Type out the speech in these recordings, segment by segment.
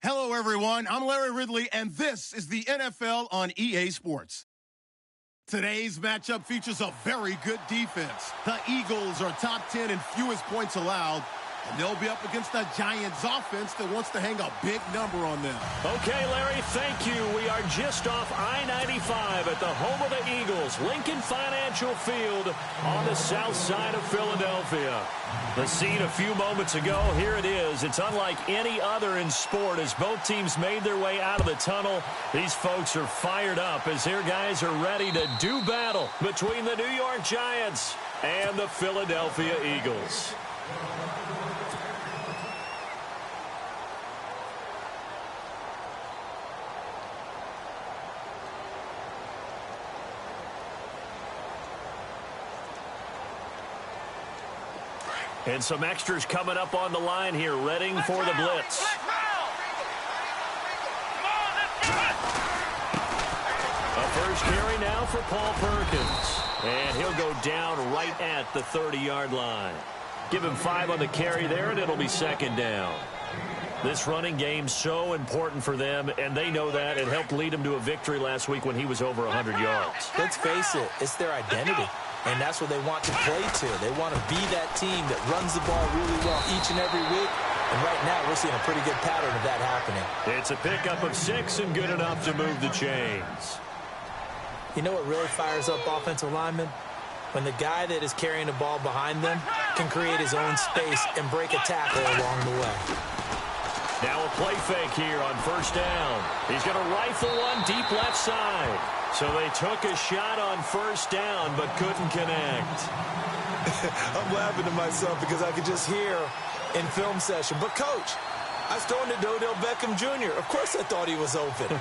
Hello, everyone. I'm Larry Ridley, and this is the NFL on EA Sports. Today's matchup features a very good defense. The Eagles are top 10 in fewest points allowed, and they'll be up against a Giants offense that wants to hang a big number on them. Okay, Larry, thank you. We are just off I-95 at the home of the Eagles, Lincoln Financial Field on the south side of Philadelphia. The scene a few moments ago, here it is. It's unlike any other in sport as both teams made their way out of the tunnel. These folks are fired up as their guys are ready to do battle between the New York Giants and the Philadelphia Eagles. And some extras coming up on the line here, readying for the blitz. A first carry now for Paul Perkins. And he'll go down right at the 30-yard line. Give him 5 on the carry there, and it'll be second down. This running game's so important for them, and they know that. It helped lead them to a victory last week when he was over 100 yards. Let's face it, it's their identity. And that's what they want to play to. They want to be that team that runs the ball really well each and every week. And right now, we're seeing a pretty good pattern of that happening. It's a pickup of 6 and good enough to move the chains. You know what really fires up offensive linemen? When the guy that is carrying the ball behind them can create his own space and break a tackle along the way. Now a play fake here on first down. He's going to rifle one deep left side. So they took a shot on first down but couldn't connect. I'm laughing to myself because I could just hear in film session. But, Coach, I was throwing to Odell Beckham Jr. Of course I thought he was open.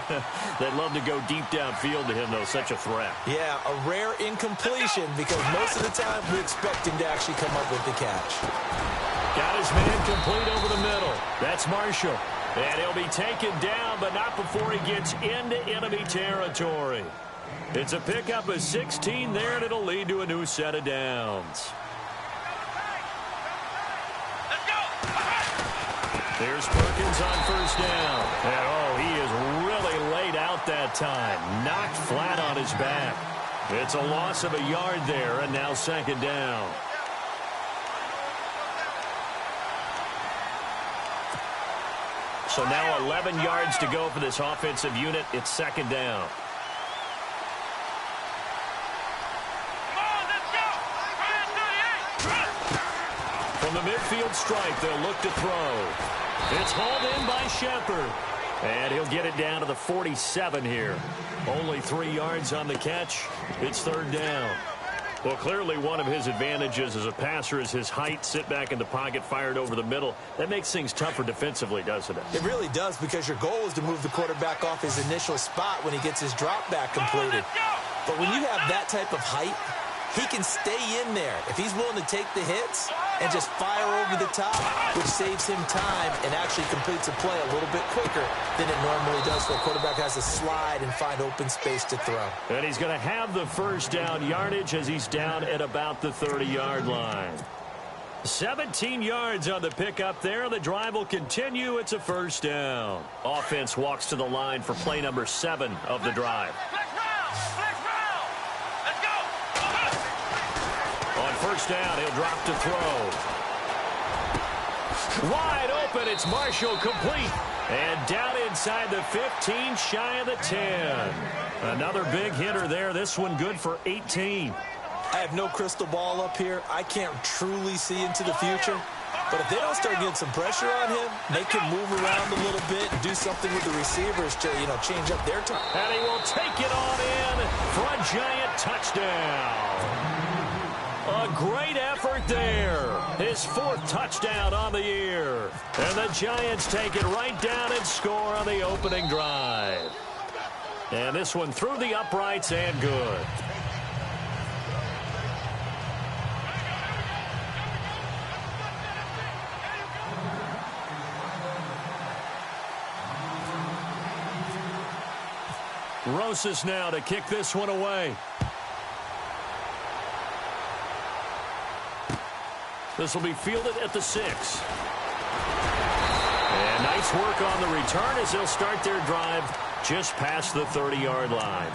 They'd love to go deep downfield to him, though. Such a threat. Yeah, a rare incompletion because most of the time we expect him to actually come up with the catch. Got his man complete over the middle. That's Marshall. And he'll be taken down, but not before he gets into enemy territory. It's a pickup of 16 there, and it'll lead to a new set of downs. There's Perkins on first down. And, oh, he is really laid out that time. Knocked flat on his back. It's a loss of a yard there, and now second down. So now 11 yards to go for this offensive unit. It's second down. From the midfield strike, they'll look to throw. It's hauled in by Shepard. And he'll get it down to the 47 here. Only 3 yards on the catch. It's third down. Well, clearly one of his advantages as a passer is his height. Sit back in the pocket, fired over the middle. That makes things tougher defensively, doesn't it? It really does, because your goal is to move the quarterback off his initial spot when he gets his drop back completed. But when you have that type of height, he can stay in there if he's willing to take the hits and just fire over the top, which saves him time and actually completes a play a little bit quicker than it normally does, so a quarterback has to slide and find open space to throw. And he's going to have the first down yardage as he's down at about the 30-yard line. 17 yards on the pickup there. The drive will continue. It's a first down. Offense walks to the line for play number 7 of the drive. First down, he'll drop to throw. Wide open, it's Marshall, complete. And down inside the 15, shy of the 10. Another big hitter there, this one good for 18. I have no crystal ball up here. I can't truly see into the future. But if they don't start getting some pressure on him, make him move around a little bit and do something with the receivers to, change up their time. And he will take it on in for a Giant touchdown. A great effort there. His 4th touchdown on the year. And the Giants take it right down and score on the opening drive. And this one through the uprights and good. Rosas now to kick this one away. This will be fielded at the 6. And nice Nice work on the return as they'll start their drive just past the 30-yard line.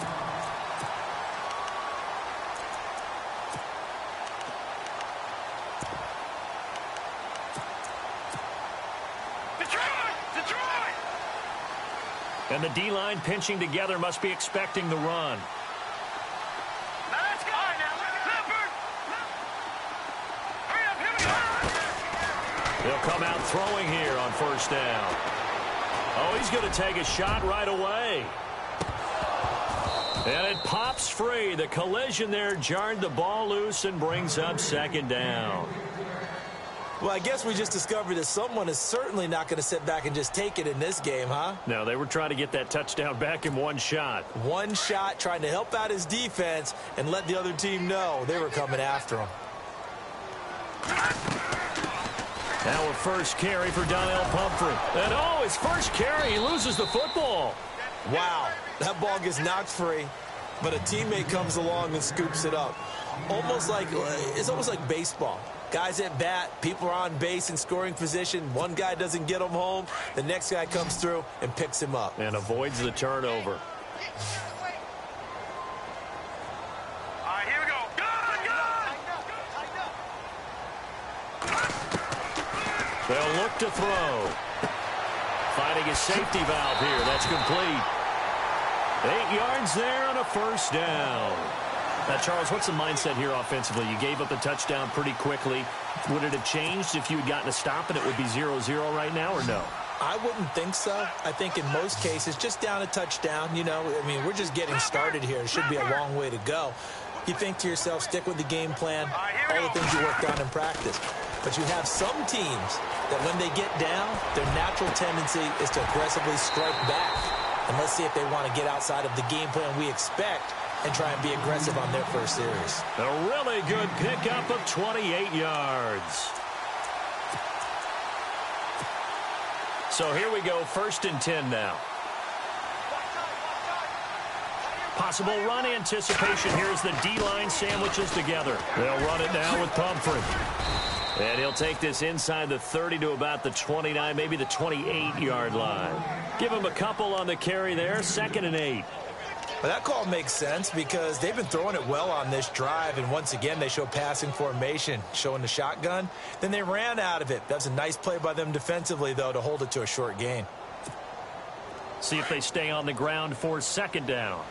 And the D-line pinching together must be expecting the run. They'll come out throwing here on first down. Oh, he's going to take a shot right away. And it pops free. The collision there jarred the ball loose and brings up second down. Well, I guess we just discovered that someone is certainly not going to sit back and just take it in this game, huh? No, they were trying to get that touchdown back in one shot. One shot, trying to help out his defense and let the other team know they were coming after him. Now a first carry for Donnell Pumphrey. And oh, his first carry, he loses the football. Wow, that ball gets knocked free, but a teammate comes along and scoops it up. It's almost like baseball. Guys at bat, people are on base in scoring position. One guy doesn't get him home. The next guy comes through and picks him up. And avoids the turnover. All right, here we go. They'll look to throw. Finding a safety valve here. That's complete. 8 yards there on a first down. Now, Charles, what's the mindset here offensively? You gave up a touchdown pretty quickly. Would it have changed if you had gotten a stop and it would be 0-0 right now, or no? I wouldn't think so. I think in most cases, just down a touchdown, we're just getting started here. It should be a long way to go. You think to yourself, stick with the game plan, all the things you worked on in practice. But you have some teams that when they get down, their natural tendency is to aggressively strike back. And let's see if they want to get outside of the game plan we expect and try and be aggressive on their first series. A really good pickup of 28 yards. So here we go, 1st and 10 now. Possible run anticipation here as the D-line sandwiches together. They'll run it now with Pumphrey. And he'll take this inside the 30 to about the 29, maybe the 28-yard line. Give him a couple on the carry there, 2nd and 8. Well, that call makes sense because they've been throwing it well on this drive, and once again they show passing formation, showing the shotgun. Then they ran out of it. That's a nice play by them defensively, though, to hold it to a short gain. See if they stay on the ground for 2nd down.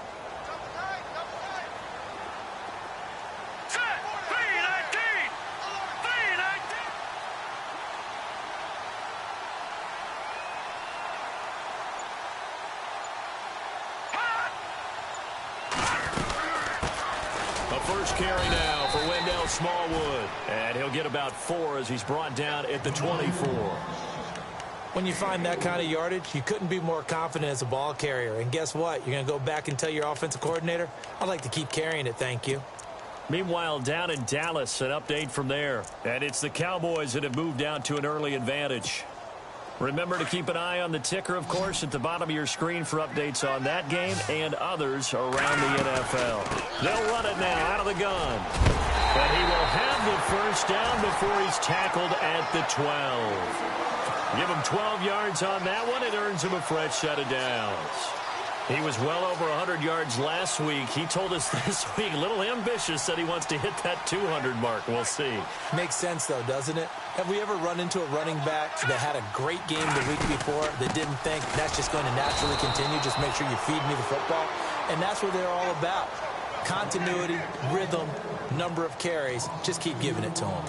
First carry now for Wendell Smallwood. And he'll get about 4 as he's brought down at the 24. When you find that kind of yardage, you couldn't be more confident as a ball carrier. And guess what? You're going to go back and tell your offensive coordinator, I'd like to keep carrying it, thank you. Meanwhile, down in Dallas, an update from there. And it's the Cowboys that have moved down to an early advantage. Remember to keep an eye on the ticker, of course, at the bottom of your screen for updates on that game and others around the NFL. They'll run it now out of the gun. And he will have the first down before he's tackled at the 12. Give him 12 yards on that one. It earns him a fresh set of downs. He was well over 100 yards last week. He told us this week, a little ambitious, said he wants to hit that 200 mark. We'll see. Makes sense, though, doesn't it? Have we ever run into a running back that had a great game the week before that didn't think that's just going to naturally continue? Just make sure you feed me the football. And that's what they're all about. Continuity, rhythm, number of carries. Just keep giving it to them.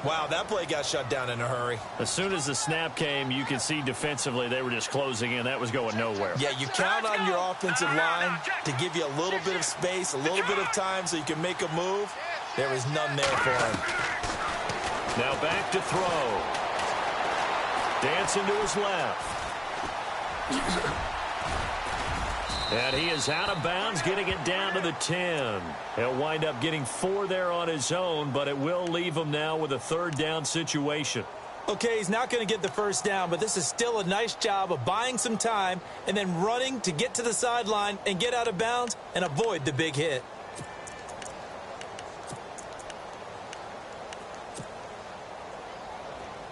Wow, that play got shut down in a hurry. As soon as the snap came, you could see defensively they were just closing in. That was going nowhere. Yeah, you count on your offensive line to give you a little bit of space, a little bit of time so you can make a move. There was none there for him. Now back to throw. Dancing to his left. And he is out of bounds, getting it down to the 10. He'll wind up getting 4 there on his own, but it will leave him now with a 3rd down situation. Okay, he's not going to get the first down, but this is still a nice job of buying some time and then running to get to the sideline and get out of bounds and avoid the big hit.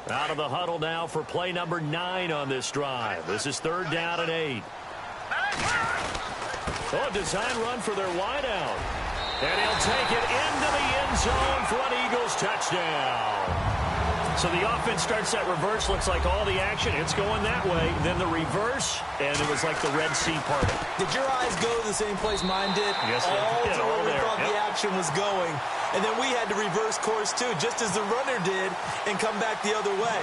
Out of the huddle now for play number 9 on this drive. This is 3rd down and 8. Oh, design run for their wideout. And he'll take it into the end zone for an Eagles touchdown. So the offense starts that reverse. Looks like all the action, it's going that way. Then the reverse, and it was like the Red Sea parting. Did your eyes go to the same place mine did? Yes, all yeah, to where we there. thought the action was going. And then we had to reverse course, too, just as the runner did, and come back the other way.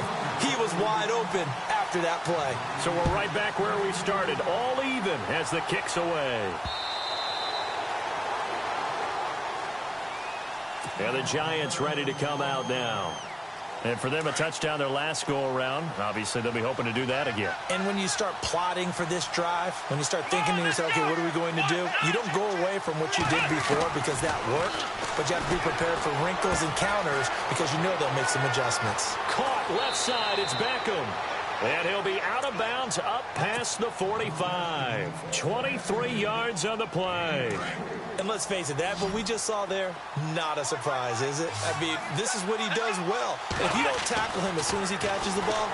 He was wide open after that play. So we're right back where we started, all even as the kick's away. And the Giants ready to come out now. And for them, a touchdown their last go-around. Obviously, they'll be hoping to do that again. And when you start plotting for this drive, when you start thinking to yourself, okay, what are we going to do? You don't go away from what you did before because that worked, but you have to be prepared for wrinkles and counters because you know they'll make some adjustments. Caught left side, it's Beckham. And he'll be out of bounds up past the 45. 23 yards on the play. And let's face it, that what we just saw there, not a surprise, is it? I mean, this is what he does well. If you don't tackle him as soon as he catches the ball,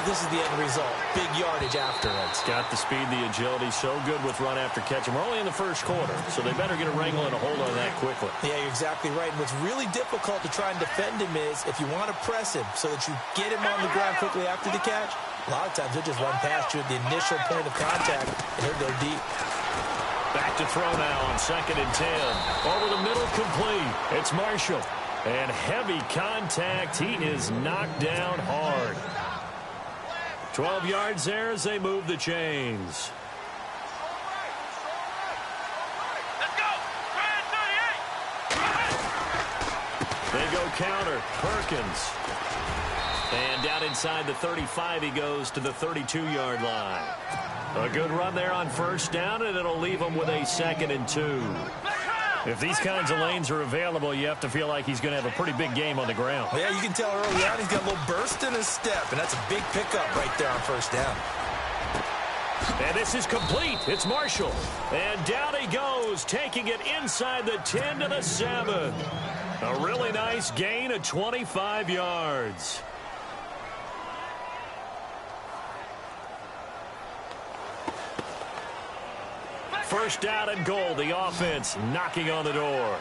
this is the end result. Big yardage afterwards. Got the speed, the agility, so good with run after catch. And we're only in the first quarter, so they better get a wrangle and a hold on that quickly. Yeah, you're exactly right. And what's really difficult to try and defend him is if you want to press him so that you get him on the ground quickly after the catch, a lot of times he'll just run past you at the initial point of contact, and he'll go deep. Back to throw now on 2nd and 10. Over the middle, complete. It's Marshall. And heavy contact. He is knocked down hard. 12 yards there as they move the chains. Let's go. They go counter. Perkins. And down inside the 35, he goes to the 32-yard line. A good run there on 1st down, and it'll leave him with a 2nd and 2. If these kinds of lanes are available, you have to feel like he's going to have a pretty big game on the ground. Yeah, you can tell early on he's got a little burst in his step, and that's a big pickup right there on 1st down. And this is complete. It's Marshall. And down he goes, taking it inside the 10 to the 7. A really nice gain of 25 yards. First down and goal. The offense knocking on the door.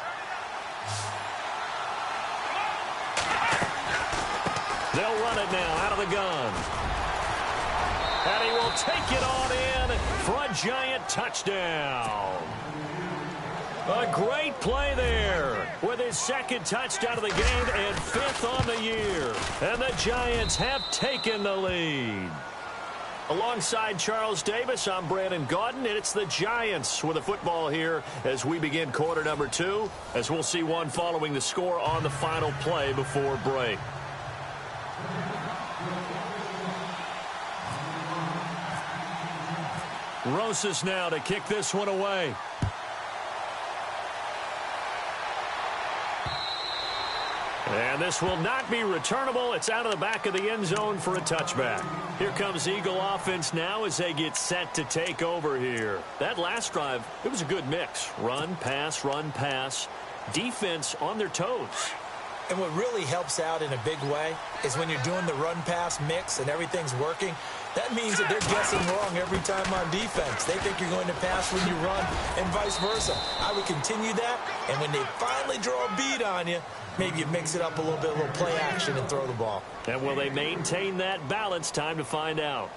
They'll run it now out of the gun. And he will take it on in for a Giant touchdown. A great play there with his 2nd touchdown of the game and 5th on the year. And the Giants have taken the lead. Alongside Charles Davis, I'm Brandon Gaudin, and it's the Giants with the football here as we begin quarter number 2, as we'll see one following the score on the final play before break. Rosas now to kick this one away. And this will not be returnable. It's out of the back of the end zone for a touchback. Here comes Eagle offense now as they get set to take over here. That last drive, it was a good mix. Run, pass, defense on their toes. And what really helps out in a big way is when you're doing the run-pass mix and everything's working, that means that they're guessing wrong every time on defense. They think you're going to pass when you run and vice versa. I would continue that, and when they finally draw a beat on you, maybe you mix it up a little bit, a little play action and throw the ball. And will they maintain that balance? Time to find out.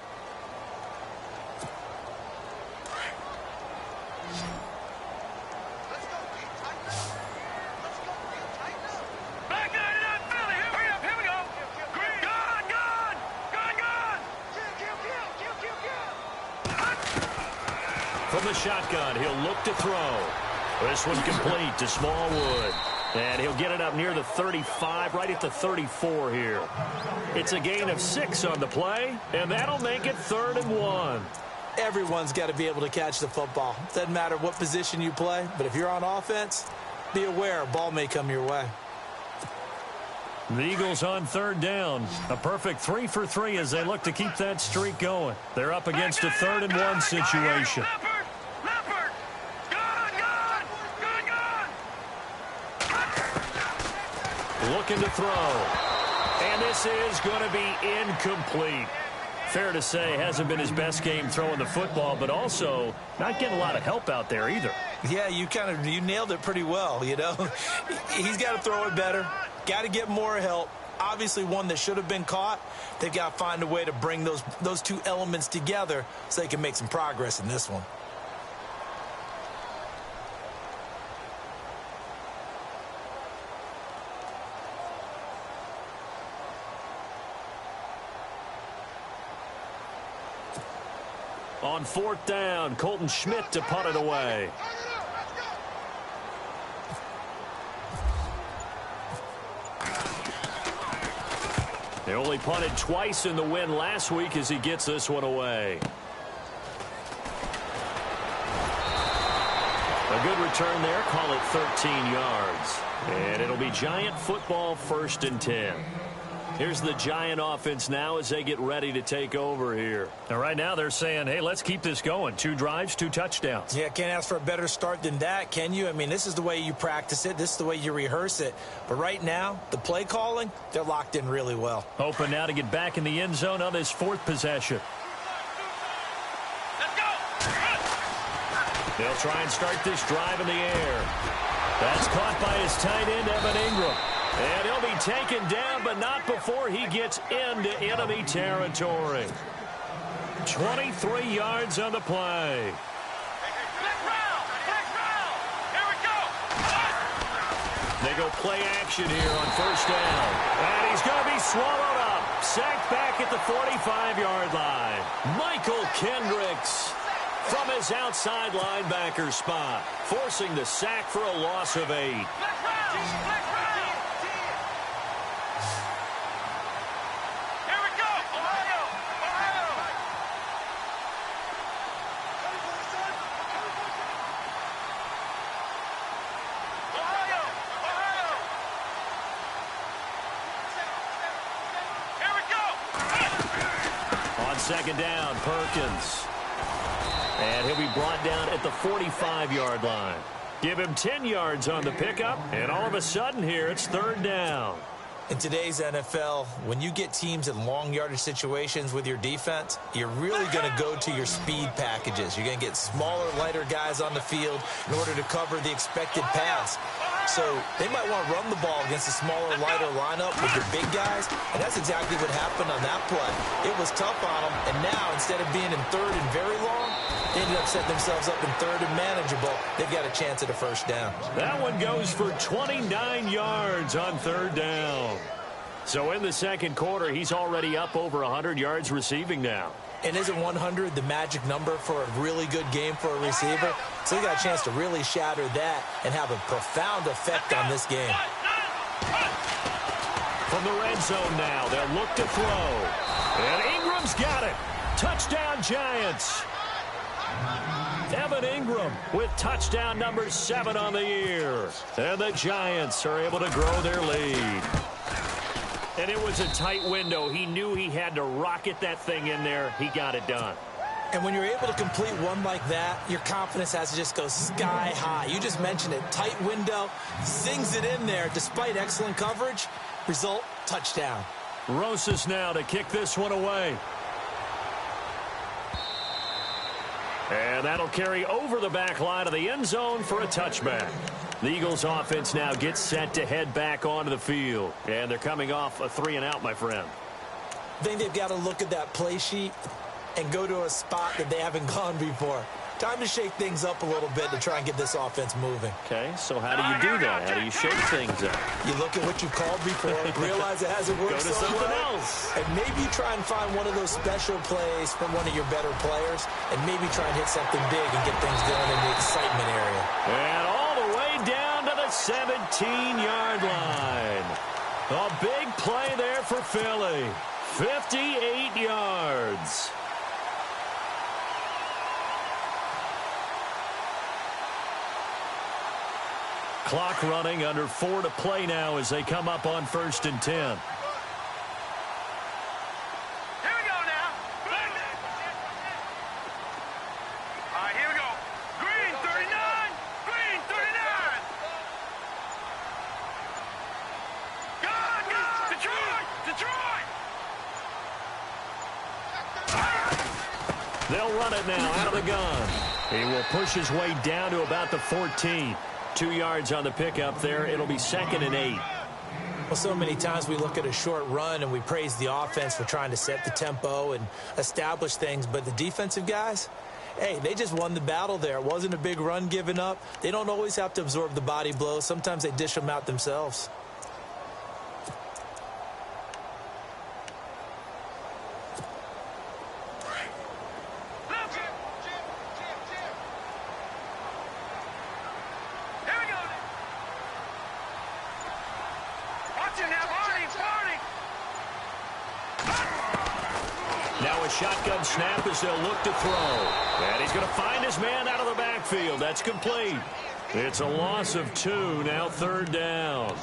From the shotgun, he'll look to throw. This one complete to Smallwood. And he'll get it up near the 35, right at the 34 here. It's a gain of 6 on the play, and that'll make it 3rd and 1. Everyone's got to be able to catch the football. Doesn't matter what position you play, but if you're on offense, be aware a ball may come your way. The Eagles on 3rd down. A perfect 3 for 3 as they look to keep that streak going. They're up against a 3rd and 1 situation. Looking to throw. And this is going to be incomplete. Fair to say, hasn't been his best game throwing the football, but also not getting a lot of help out there either. Yeah, you nailed it pretty well, you know. He's got to throw it better, got to get more help. Obviously one that should have been caught. They've got to find a way to bring those two elements together so they can make some progress in this one. On 4th down, Colton Schmidt to punt it away. They only punted twice in the win last week as he gets this one away. A good return there, call it 13 yards. And it'll be Giant football, 1st and 10. Here's the Giant offense now as they get ready to take over here. Now, right now they're saying, hey, let's keep this going. 2 drives, 2 touchdowns. Yeah, can't ask for a better start than that, can you? I mean, this is the way you practice it. This is the way you rehearse it. But right now, the play calling, they're locked in really well. Hoping now to get back in the end zone on this 4th possession. Let's go. They'll try and start this drive in the air. That's caught by his tight end, Evan Ingram. And he'll be taken down, but not before he gets into enemy territory. 23 yards on the play. Next round. Here we go. They go play action here on 1st down. And he's going to be swallowed up. Sacked back at the 45-yard line. Michael Kendricks from his outside linebacker spot, forcing the sack for a loss of 8. Next round. On 2nd down, Perkins. And he'll be brought down at the 45-yard line. Give him 10 yards on the pickup, and all of a sudden here it's 3rd down. In today's NFL, when you get teams in long yardage situations with your defense, you're really going to go to your speed packages. You're going to get smaller, lighter guys on the field in order to cover the expected pass. So they might want to run the ball against a smaller, lighter lineup with your big guys, and that's exactly what happened on that play. It was tough on them, and now instead of being in 3rd and very long, they ended up setting themselves up in 3rd and manageable. They've got a chance at a 1st down. That one goes for 29 yards on 3rd down. So in the 2nd quarter, he's already up over 100 yards receiving now. And isn't 100 the magic number for a really good game for a receiver? So they got a chance to really shatter that and have a profound effect on this game. From the red zone now, they'll look to throw. And Ingram's got it. Touchdown, Giants. Evan Ingram with touchdown number 7 on the year. And the Giants are able to grow their lead. And it was a tight window. He knew he had to rocket that thing in there. He got it done. And when you're able to complete one like that, your confidence has to just go sky high. You just mentioned it. Tight window, sings it in there despite excellent coverage. Result, touchdown. Rosas now to kick this one away. And that'll carry over the back line of the end zone for a touchback. The Eagles offense now gets set to head back onto the field. And they're coming off a 3-and-out, my friend. I think they've got to look at that play sheet and go to a spot that they haven't gone before. Time to shake things up a little bit to try and get this offense moving. Okay, so how do you do that? How do you shake things up? You look at what you called before, realize it hasn't worked Go to something else. and maybe try and find one of those special plays from one of your better players, and maybe try and hit something big and get things going in the excitement area. And all the way down to the 17-yard line. A big play there for Philly. 58 yards. Clock running, under 4 to play now as they come up on 1st and 10. Here we go now. All right, here we go. Green 39. Green 39. Go. Detroit. They'll run it now out of the gun. He will push his way down to about the 14. 2 yards on the pickup there. It'll be 2nd and 8. Well, so many times we look at a short run and we praise the offense for trying to set the tempo and establish things, but the defensive guys, hey, they just won the battle there. It wasn't a big run given up. They don't always have to absorb the body blows. Sometimes they dish them out themselves. Now a shotgun snap as they'll look to throw. And he's going to find his man out of the backfield. That's complete. It's a loss of 2, now 3rd down.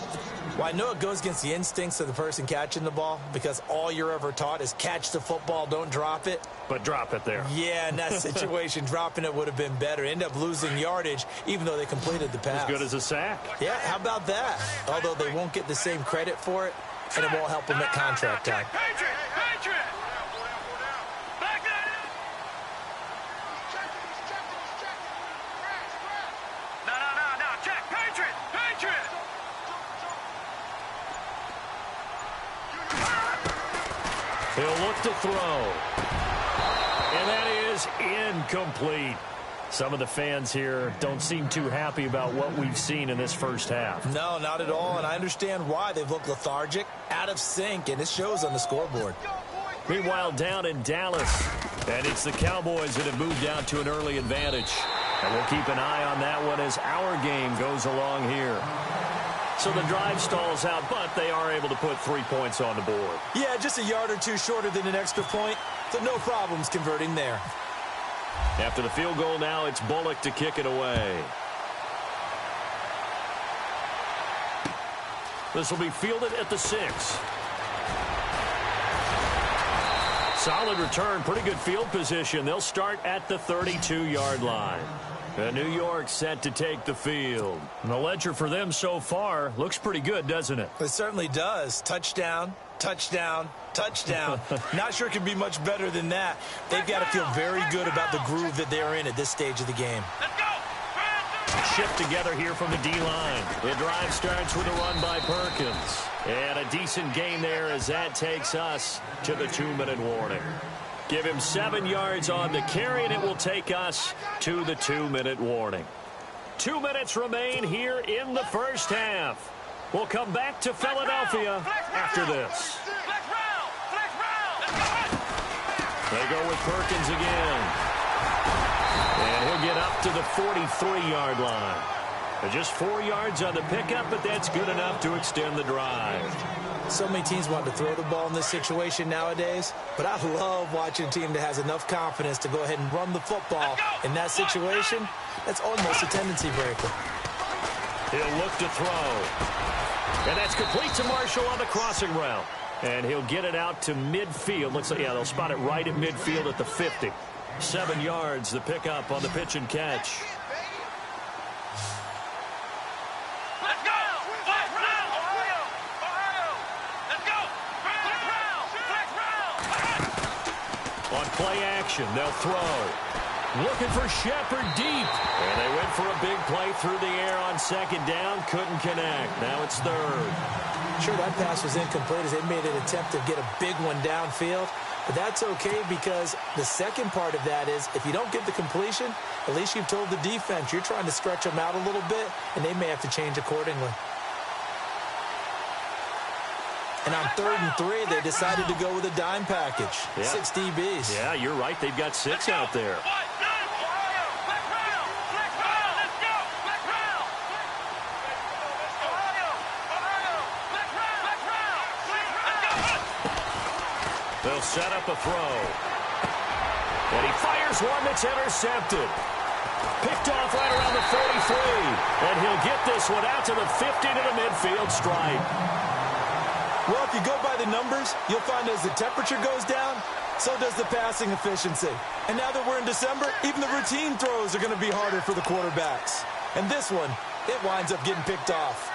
Well, I know it goes against the instincts of the person catching the ball because all you're ever taught is catch the football, don't drop it. But drop it there. Yeah, in that situation, dropping it would have been better. End up losing yardage even though they completed the pass. As good as a sack. Yeah, how about that? Although they won't get the same credit for it, and it won't help them at contract time. He'll look to throw. And that is incomplete. Some of the fans here don't seem too happy about what we've seen in this first half. No, not at all, and I understand why. They've looked lethargic, out of sync, and it shows on the scoreboard. Meanwhile, down in Dallas, and it's the Cowboys that have moved down to an early advantage. And we'll keep an eye on that one as our game goes along here. So the drive stalls out, but they are able to put 3 points on the board. Yeah, just a yard or two shorter than an extra point, so no problems converting there. After the field goal now, it's Bullock to kick it away. This will be fielded at the 6. Solid return, pretty good field position. They'll start at the 32-yard line. New York set to take the field. And the ledger for them so far looks pretty good, doesn't it? It certainly does. Touchdown, touchdown, touchdown. Not sure it can be much better than that. They've got to feel very good about the groove that they're in at this stage of the game. Shift together here from the D-line. The drive starts with a run by Perkins. And a decent gain there as that takes us to the 2-minute warning. Give him 7 yards on the carry, and it will take us to the 2-minute warning. 2 minutes remain here in the first half. We'll come back to Philadelphia after this. They go with Perkins again. And he'll get up to the 43-yard line. Just 4 yards on the pickup, but that's good enough to extend the drive. So many teams want to throw the ball in this situation nowadays, but I love watching a team that has enough confidence to go ahead and run the football. In that situation, that's almost a tendency breaker. He'll look to throw. And that's complete to Marshall on the crossing route. And he'll get it out to midfield. Looks like, yeah, they'll spot it right at midfield at the 50. 7 yards, the pickup on the pitch and catch. Play action. They'll throw. Looking for Shepard deep. And they went for a big play through the air on 2nd down. Couldn't connect. Now it's 3rd. Sure, that pass was incomplete as they made an attempt to get a big one downfield. But that's okay because the second part of that is if you don't get the completion, at least you've told the defense you're trying to stretch them out a little bit, and they may have to change accordingly. And on 3rd and 3, they decided to go with a dime package. Yeah. 6 DBs. Yeah, you're right. They've got 6 out there. They'll set up a throw. And he fires one that's intercepted. Picked off right around the 43. And he'll get this one out to the 50 to the midfield stripe. Well, if you go by the numbers, you'll find as the temperature goes down, so does the passing efficiency. And now that we're in December, even the routine throws are going to be harder for the quarterbacks. And this one, it winds up getting picked off.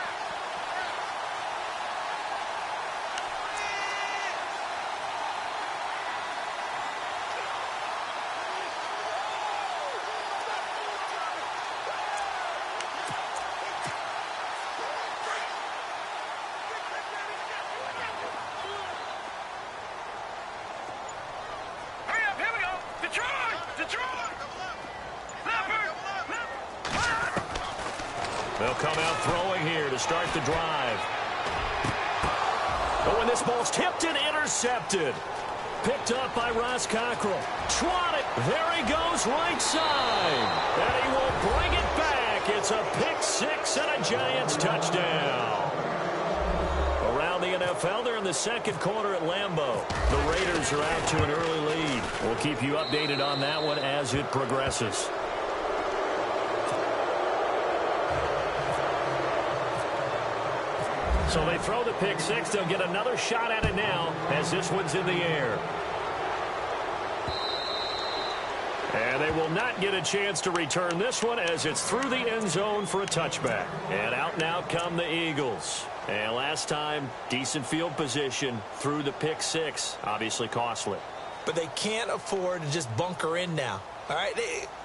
They'll come out throwing here to start the drive. Oh, and this ball's tipped and intercepted. Picked up by Ross Cockrell. Swatted. There he goes, right side. And he will bring it back. It's a pick six and a Giants touchdown. Around the NFL, they're in the second quarter at Lambeau. The Raiders are out to an early lead. We'll keep you updated on that one as it progresses. So they throw the pick six. They'll get another shot at it now as this one's in the air. And they will not get a chance to return this one as it's through the end zone for a touchback. And out now come the Eagles. And last time, decent field position through the pick six. Obviously costly. But they can't afford to just bunker in now. All right,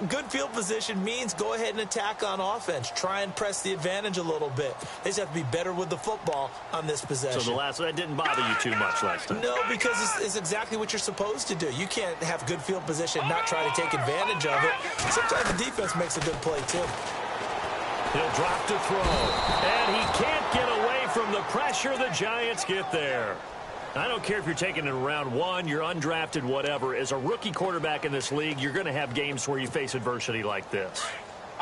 good field position means go ahead and attack on offense. Try and press the advantage a little bit. They just have to be better with the football on this possession. So that didn't bother you too much last time? No, because it's exactly what you're supposed to do. You can't have good field position and not try to take advantage of it. Sometimes the defense makes a good play, too. He'll drop to throw. And he can't get away from the pressure. The Giants get there. I don't care if you're taking it in round one, you're undrafted, whatever. As a rookie quarterback in this league, you're going to have games where you face adversity like this.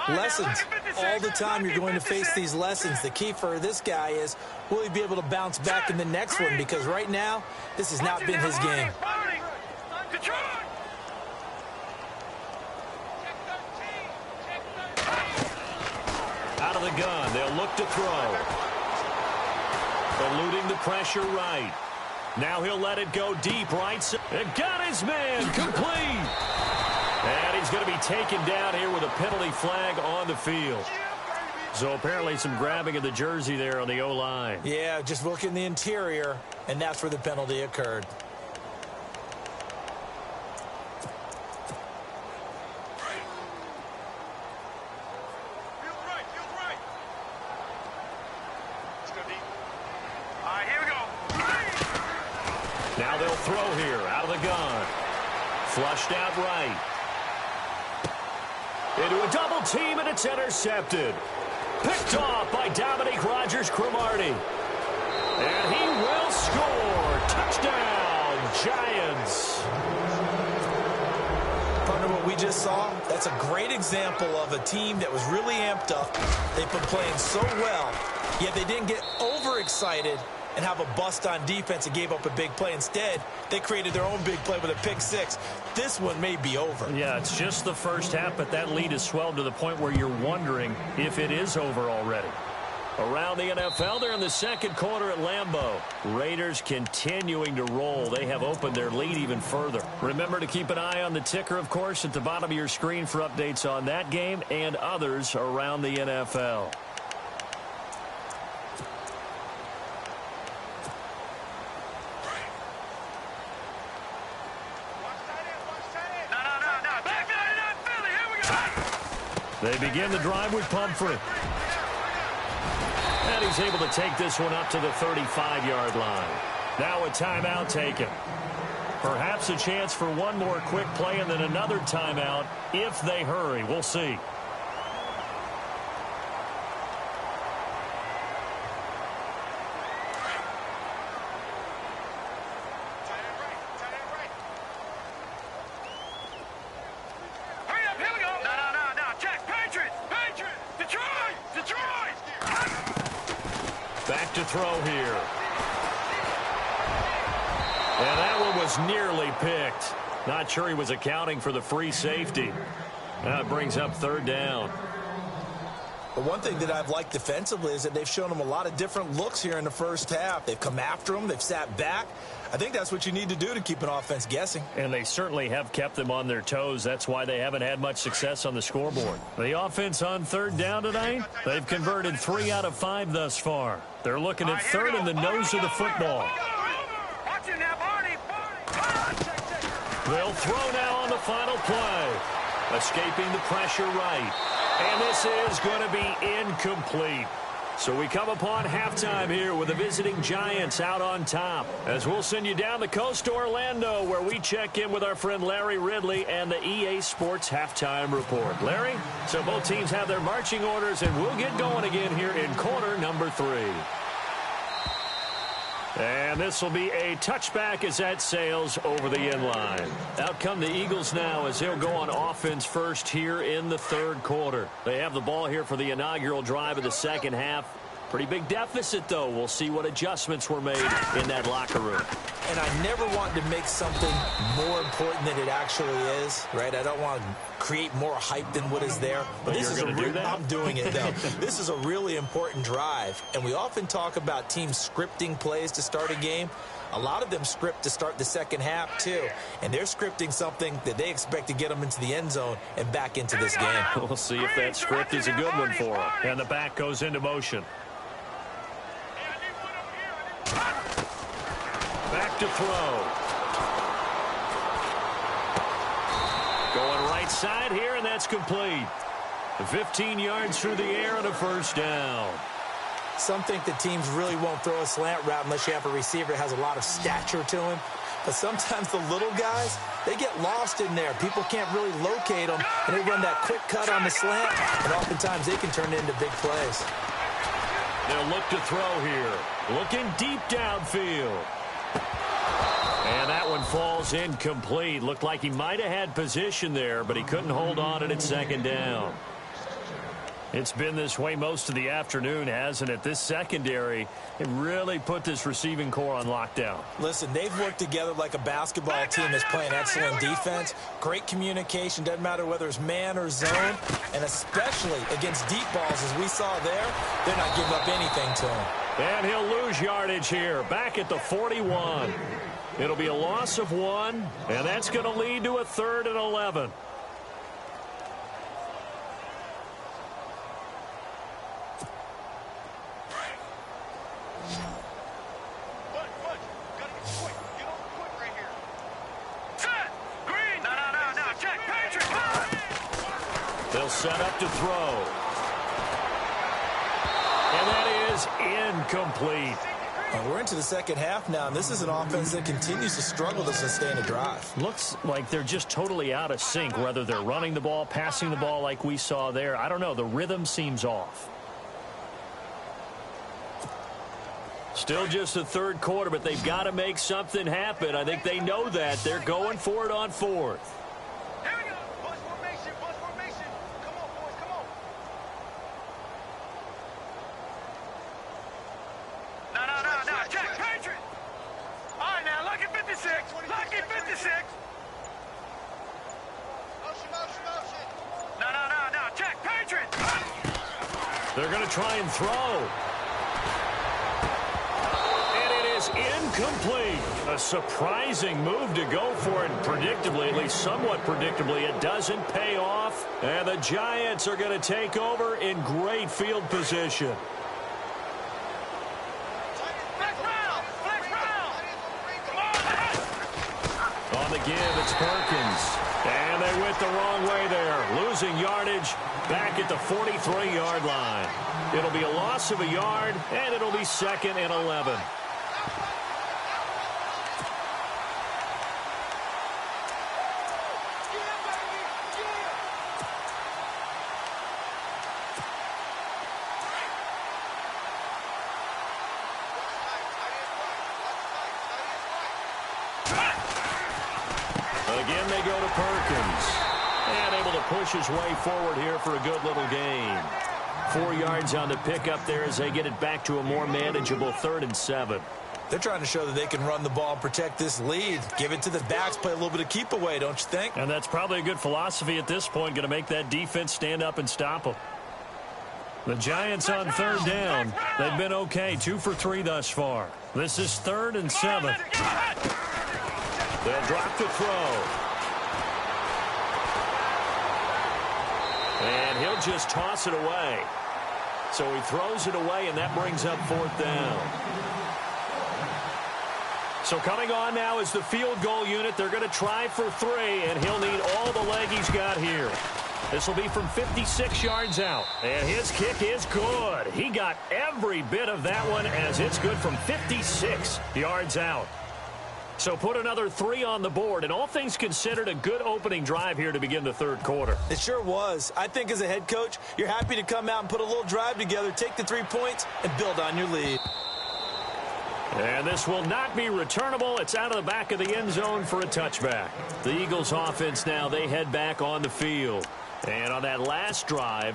Lessons. All the time you're going to face these lessons. The key for this guy is, will he be able to bounce back in the next one? Because right now, this has not been his game. Out of the gun, they'll look to throw. Eluding the pressure right. Now he'll let it go deep right side. And got his man complete. And he's going to be taken down here with a penalty flag on the field. So apparently some grabbing of the jersey there on the O-line. Yeah, just look in the interior, and that's where the penalty occurred. Now they'll throw here out of the gun. Flushed out right. Into a double team, and it's intercepted. Picked off by Dominique Rodgers-Cromartie. And he will score. Touchdown, Giants. Partner, what we just saw, that's a great example of a team that was really amped up. They've been playing so well, yet they didn't get overexcited and have a bust on defense and gave up a big play. Instead, they created their own big play with a pick six. This one may be over. Yeah, it's just the first half, but that lead has swelled to the point where you're wondering if it is over already. Around the NFL, they're in the second quarter at Lambeau. Raiders continuing to roll. They have opened their lead even further. Remember to keep an eye on the ticker, of course, at the bottom of your screen for updates on that game and others around the NFL. They begin the drive with Pumphrey. And he's able to take this one up to the 35-yard line. Now a timeout taken. Perhaps a chance for one more quick play and then another timeout if they hurry. We'll see. Back to throw here. And that one was nearly picked. Not sure he was accounting for the free safety. Now it brings up third down. But one thing that I've liked defensively is that they've shown them a lot of different looks here in the first half. They've come after them. They've sat back. I think that's what you need to do to keep an offense guessing. And they certainly have kept them on their toes. That's why they haven't had much success on the scoreboard. The offense on third down tonight, they've converted 3 out of 5 thus far. They're looking at third in the nose of the football. They'll throw now on the final play. Escaping the pressure right. And this is going to be incomplete. So we come upon halftime here with the visiting Giants out on top. As we'll send you down the coast to Orlando, where we check in with our friend Larry Ridley and the EA Sports Halftime Report. Larry, so both teams have their marching orders, and we'll get going again here in quarter number 3. And this will be a touchback as that sails over the end line. Out come the Eagles now as they'll go on offense first here in the third quarter. They have the ball here for the inaugural drive of the second half. Pretty big deficit, though. We'll see what adjustments were made in that locker room. And I never want to make something more important than it actually is, right? I don't want to create more hype than what is there. But this is I'm doing it, though. This is a really important drive. And we often talk about teams scripting plays to start a game. A lot of them script to start the second half, too. And they're scripting something that they expect to get them into the end zone and back into this game. We'll see if that script is a good one for them. And the back goes into motion. Back to throw. Going right side here, and that's complete. 15 yards through the air and a first down. Some think that teams really won't throw a slant route unless you have a receiver that has a lot of stature to him. But sometimes the little guys, they get lost in there. People can't really locate them, and they run that quick cut on the slant, and oftentimes they can turn it into big plays. They'll look to throw here. Looking deep downfield. And that one falls incomplete. Looked like he might have had position there, but he couldn't hold on at its second down. It's been this way most of the afternoon, hasn't it? This secondary, it really put this receiving core on lockdown. Listen, they've worked together like a basketball team that's playing excellent defense. Great communication, doesn't matter whether it's man or zone. And especially against deep balls, as we saw there, they're not giving up anything to him. And he'll lose yardage here, back at the 41. It'll be a loss of 1, and that's going to lead to a 3rd and 11. They'll set up to throw. And that is incomplete. Well, we're into the second half now, and this is an offense that continues to struggle to sustain a drive. Looks like they're just totally out of sync, whether they're running the ball, passing the ball like we saw there. I don't know. The rhythm seems off. Still just the third quarter, but they've got to make something happen. I think they know that. They're going for it on 4th. They're going to try and throw. And it is incomplete. A surprising move to go for it. Predictably, at least somewhat predictably, it doesn't pay off. And the Giants are going to take over in great field position. On the give, it's Perkins. And they went the wrong way there. Losing yardage back at the 43-yard line. It'll be a loss of a yard, and it'll be 2nd and 11. Again, they go to Perkins. And able to push his way forward here for a good little gain. 4 yards on the pickup there as they get it back to a more manageable 3rd and 7. They're trying to show that they can run the ball and protect this lead. Give it to the backs, play a little bit of keep away, don't you think? And that's probably a good philosophy at this point, going to make that defense stand up and stop them. The Giants on 3rd down. They've been okay, 2 for 3 thus far. This is 3rd and 7. They'll drop the throw. And he'll just toss it away. So he throws it away, and that brings up 4th down. So coming on now is the field goal unit. They're going to try for 3, and he'll need all the leg he's got here. This will be from 56 yards out. And his kick is good. He got every bit of that one as it's good from 56 yards out. So put another 3 on the board, and all things considered, a good opening drive here to begin the third quarter. It sure was. I think as a head coach, you're happy to come out and put a little drive together, take the 3 points, and build on your lead. And this will not be returnable. It's out of the back of the end zone for a touchback. The Eagles offense now, they head back on the field. And on that last drive,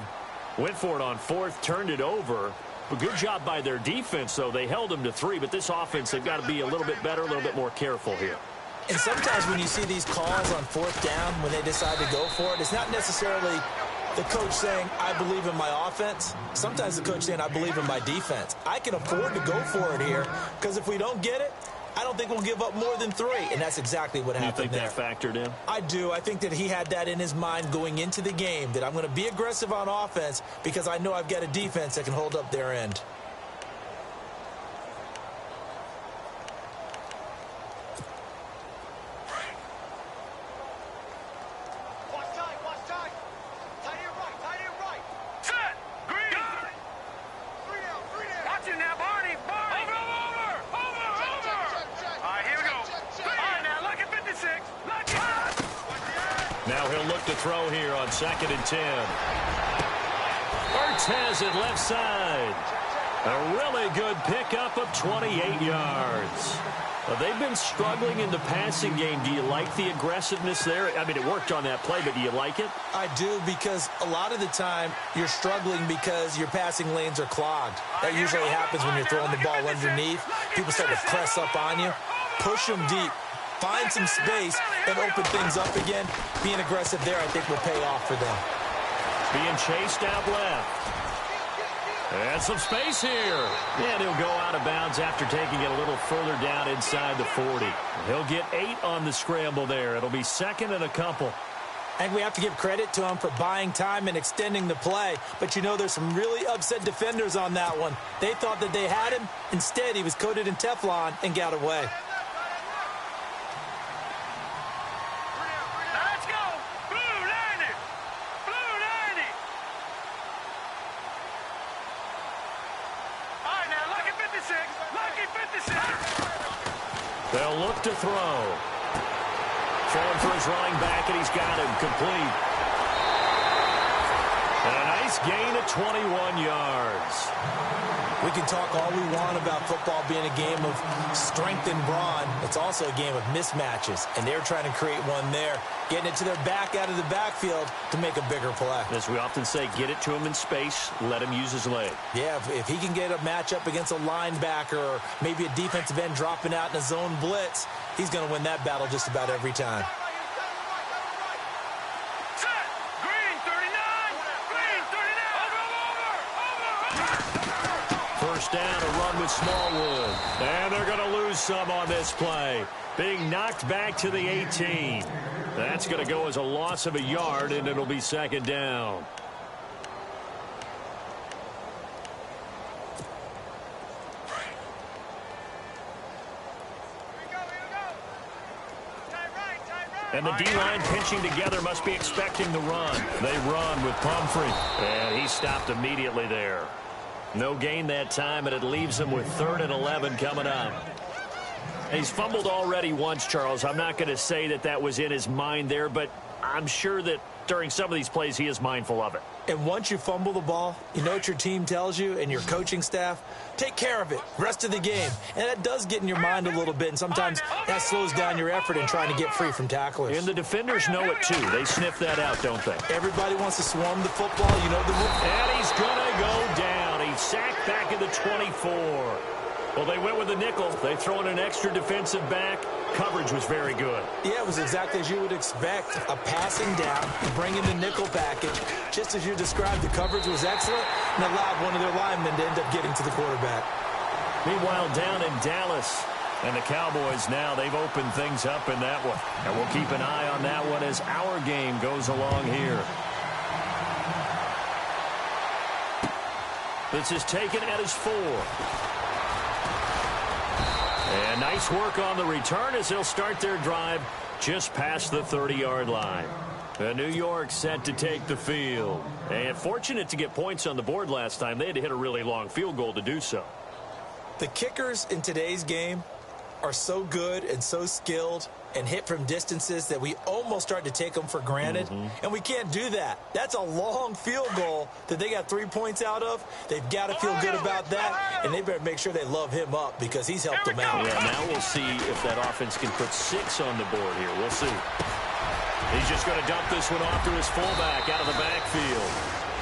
went for it on 4th, turned it over. A good job by their defense, though. They held them to 3, but this offense, they've got to be a little bit better, a little bit more careful here. And sometimes when you see these calls on 4th down, when they decide to go for it, it's not necessarily the coach saying, I believe in my offense. Sometimes the coach saying, I believe in my defense. I can afford to go for it here, because if we don't get it, I don't think we'll give up more than 3, and that's exactly what happened there. You think that factored in? I do. I think that he had that in his mind going into the game, that I'm going to be aggressive on offense because I know I've got a defense that can hold up their end. Now he'll look to throw here on 2nd and 10. Ertz has it left side. A really good pickup of 28 yards. They've been struggling in the passing game. Do you like the aggressiveness there? I mean, it worked on that play, but do you like it? I do, because a lot of the time you're struggling because your passing lanes are clogged. That usually happens when you're throwing the ball underneath. People start to press up on you. Push them deep. Find some space and open things up again. Being aggressive there, I think, will pay off for them. Being chased out left. And some space here. And he'll go out of bounds after taking it a little further down inside the 40. He'll get 8 on the scramble there. It'll be 2nd and a couple. I think we have to give credit to him for buying time and extending the play. But, you know, there's some really upset defenders on that one. They thought that they had him. Instead, he was coated in Teflon and got away. They'll look to throw. Throwing for his running back, and he's got him complete. And a nice gain of 21 yards. We can talk all we want about football being a game of strength and brawn. It's also a game of mismatches, and they're trying to create one there, getting it to their back out of the backfield to make a bigger play. As we often say, get it to him in space, let him use his leg. Yeah, if he can get a matchup against a linebacker or maybe a defensive end dropping out in a zone blitz, he's going to win that battle just about every time. First down, a run with Smallwood. And they're going to lose some on this play. Being knocked back to the 18. That's going to go as a loss of a yard, and it'll be 2nd down. And the D-line pinching together must be expecting the run. They run with Pumphrey. And he stopped immediately there. No gain that time, and it leaves him with 3rd and 11 coming up. He's fumbled already once, Charles. I'm not going to say that that was in his mind there, but I'm sure that during some of these plays he is mindful of it. And once you fumble the ball, you know what your team tells you and your coaching staff? Take care of it. Rest of the game. And that does get in your mind a little bit, and sometimes that slows down your effort in trying to get free from tacklers. And the defenders know it, too. They sniff that out, don't they? Everybody wants to swarm the football. You know the move. And he's going to go down. He's sacked back at the 24. Well, they went with a nickel. They throw in an extra defensive back. Coverage was very good. Yeah, it was exactly as you would expect. A passing down, bring in the nickel package. Just as you described, the coverage was excellent and allowed one of their linemen to end up getting to the quarterback. Meanwhile, down in Dallas, and the Cowboys now, they've opened things up in that one. And we'll keep an eye on that one as our game goes along here. This is taken at his 4. And nice work on the return as they'll start their drive just past the 30-yard line. New York set to take the field. And fortunate to get points on the board last time. They had to hit a really long field goal to do so. The kickers in today's game are so good and so skilled and hit from distances that we almost start to take them for granted. And we can't do that. That's a long field goal that they got 3 points out of. They've got to feel good about that, and they better make sure they love him up because he's helped them out. Yeah, now we'll see if that offense can put 6 on the board here. We'll see. He's just going to dump this one off to his fullback out of the backfield.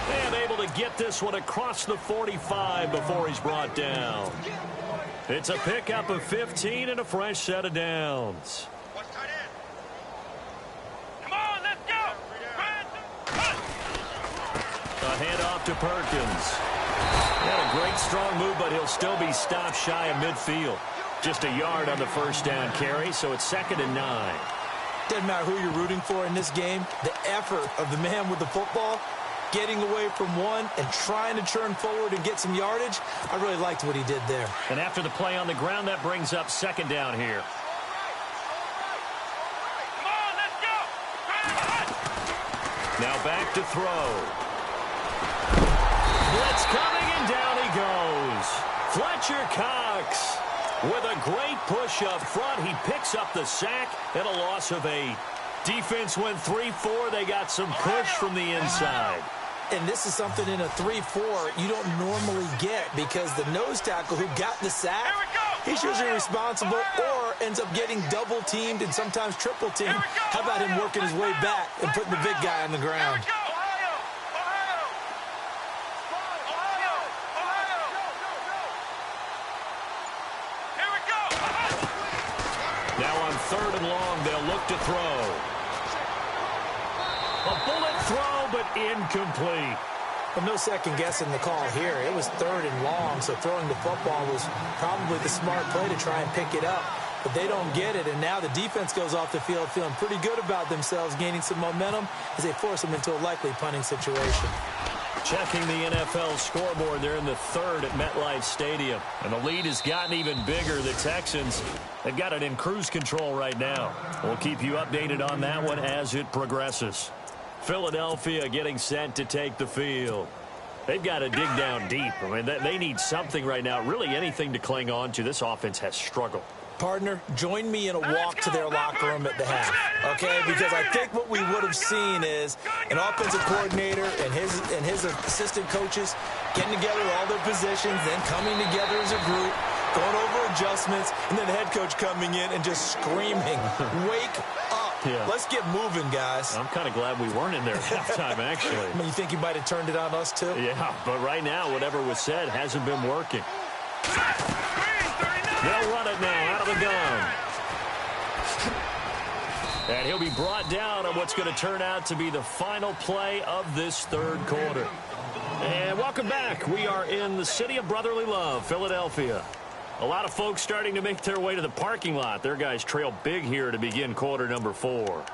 And able to get this one across the 45 before he's brought down. It's a pickup of 15 and a fresh set of downs. Come on, let's go. A handoff to Perkins. Had a great strong move, but he'll still be stopped shy of midfield. Just a yard on the first down carry, so it's 2nd and 9. Doesn't matter who you're rooting for in this game. The effort of the man with the football, getting away from one and trying to turn forward and get some yardage, I really liked what he did there. And after the play on the ground, that brings up 2nd down here. Come on, let's go. Now back to throw. Blitz coming, and down he goes. Fletcher Cox with a great push up front. He picks up the sack and a loss of 8. Defense went 3-4. They got some push from the inside. And this is something in a 3-4 you don't normally get because the nose tackle who got the sack, he's usually responsible or ends up getting double teamed and sometimes triple teamed. How about him working his way back and putting the big guy on the ground? Now on 3rd and long, they'll look to throw. A bullet throw, but incomplete. Well, no second guessing the call here. It was 3rd and long, so throwing the football was probably the smart play to try and pick it up. But they don't get it, and now the defense goes off the field feeling pretty good about themselves, gaining some momentum as they force them into a likely punting situation. Checking the NFL scoreboard, they're in the 3rd at MetLife Stadium. And the lead has gotten even bigger. The Texans, they've got it in cruise control right now. We'll keep you updated on that one as it progresses. Philadelphia getting set to take the field. They've got to dig down deep. I mean, they need something right now, really anything to cling on to. This offense has struggled. Partner, join me in a walk to their locker room at the half, okay? Because I think what we would have seen is an offensive coordinator and his assistant coaches getting together all their positions, then coming together as a group, going over adjustments, and then the head coach coming in and just screaming, wake up. Yeah. Let's get moving, guys. I'm kind of glad we weren't in there at halftime, actually. I mean, you think he might have turned it on us, too? Yeah, but right now, whatever was said hasn't been working. They'll run it now out of the gun. And he'll be brought down on what's going to turn out to be the final play of this 3rd quarter. And welcome back. We are in the city of brotherly love, Philadelphia. A lot of folks starting to make their way to the parking lot. Their guys trail big here to begin quarter number 4.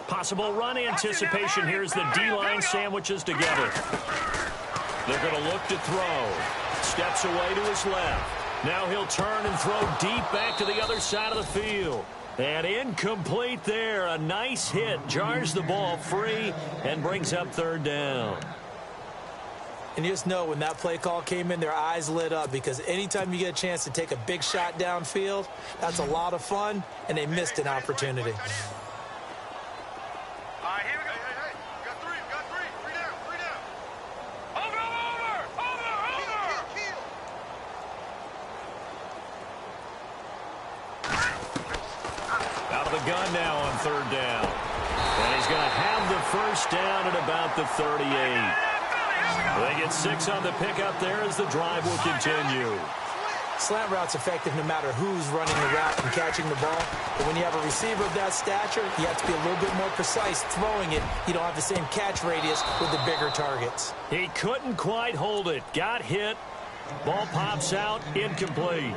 Possible run anticipation. Here's the D-line sandwiches together. They're going to look to throw. Steps away to his left. Now he'll turn and throw deep back to the other side of the field. And incomplete there. A nice hit. Jars the ball free and brings up 3rd down. And you just know when that play call came in, their eyes lit up because anytime you get a chance to take a big shot downfield, that's a lot of fun, and they missed an opportunity. Gun now on 3rd down. And he's going to have the first down at about the 38. They get 6 on the pickup there as the drive will continue. Slant route's effective no matter who's running the route and catching the ball. But when you have a receiver of that stature, you have to be a little bit more precise throwing it. You don't have the same catch radius with the bigger targets. He couldn't quite hold it. Got hit. Ball pops out. Incomplete.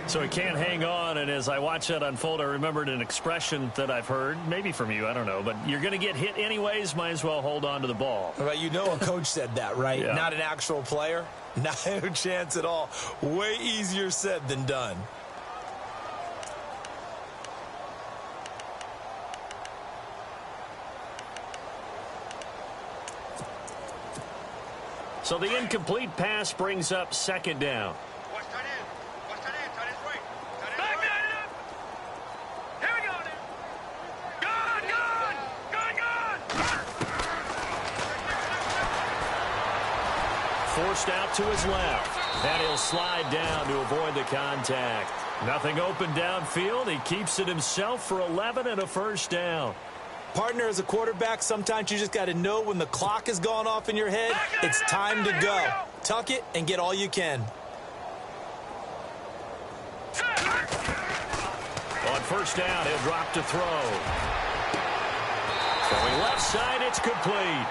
So he can't hang on, and as I watch that unfold, I remembered an expression that I've heard, maybe from you, I don't know, but you're going to get hit anyways, might as well hold on to the ball. Well, you know a coach said that, right? Yeah. Not an actual player? Not a chance at all. Way easier said than done. So the incomplete pass brings up second down. Forced out to his left, and he'll slide down to avoid the contact. Nothing open downfield. He keeps it himself for 11 and a first down. Partner, as a quarterback, sometimes you just got to know when the clock has gone off in your head, it's time to go. Tuck it and get all you can. On first down, he'll drop to throw. Going left side, it's complete.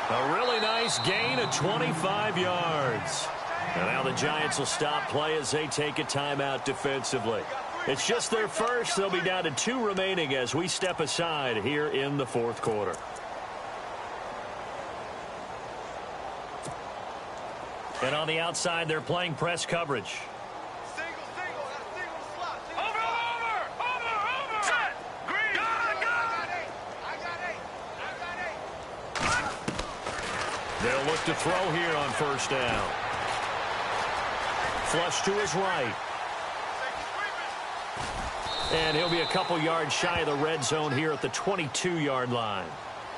A really nice gain of 25 yards. And now the Giants will stop play as they take a timeout defensively. It's just their first. They'll be down to 2 remaining as we step aside here in the fourth quarter. And on the outside, they're playing press coverage. They'll look to throw here on first down. Flush to his right. And he'll be a couple yards shy of the red zone here at the 22-yard line.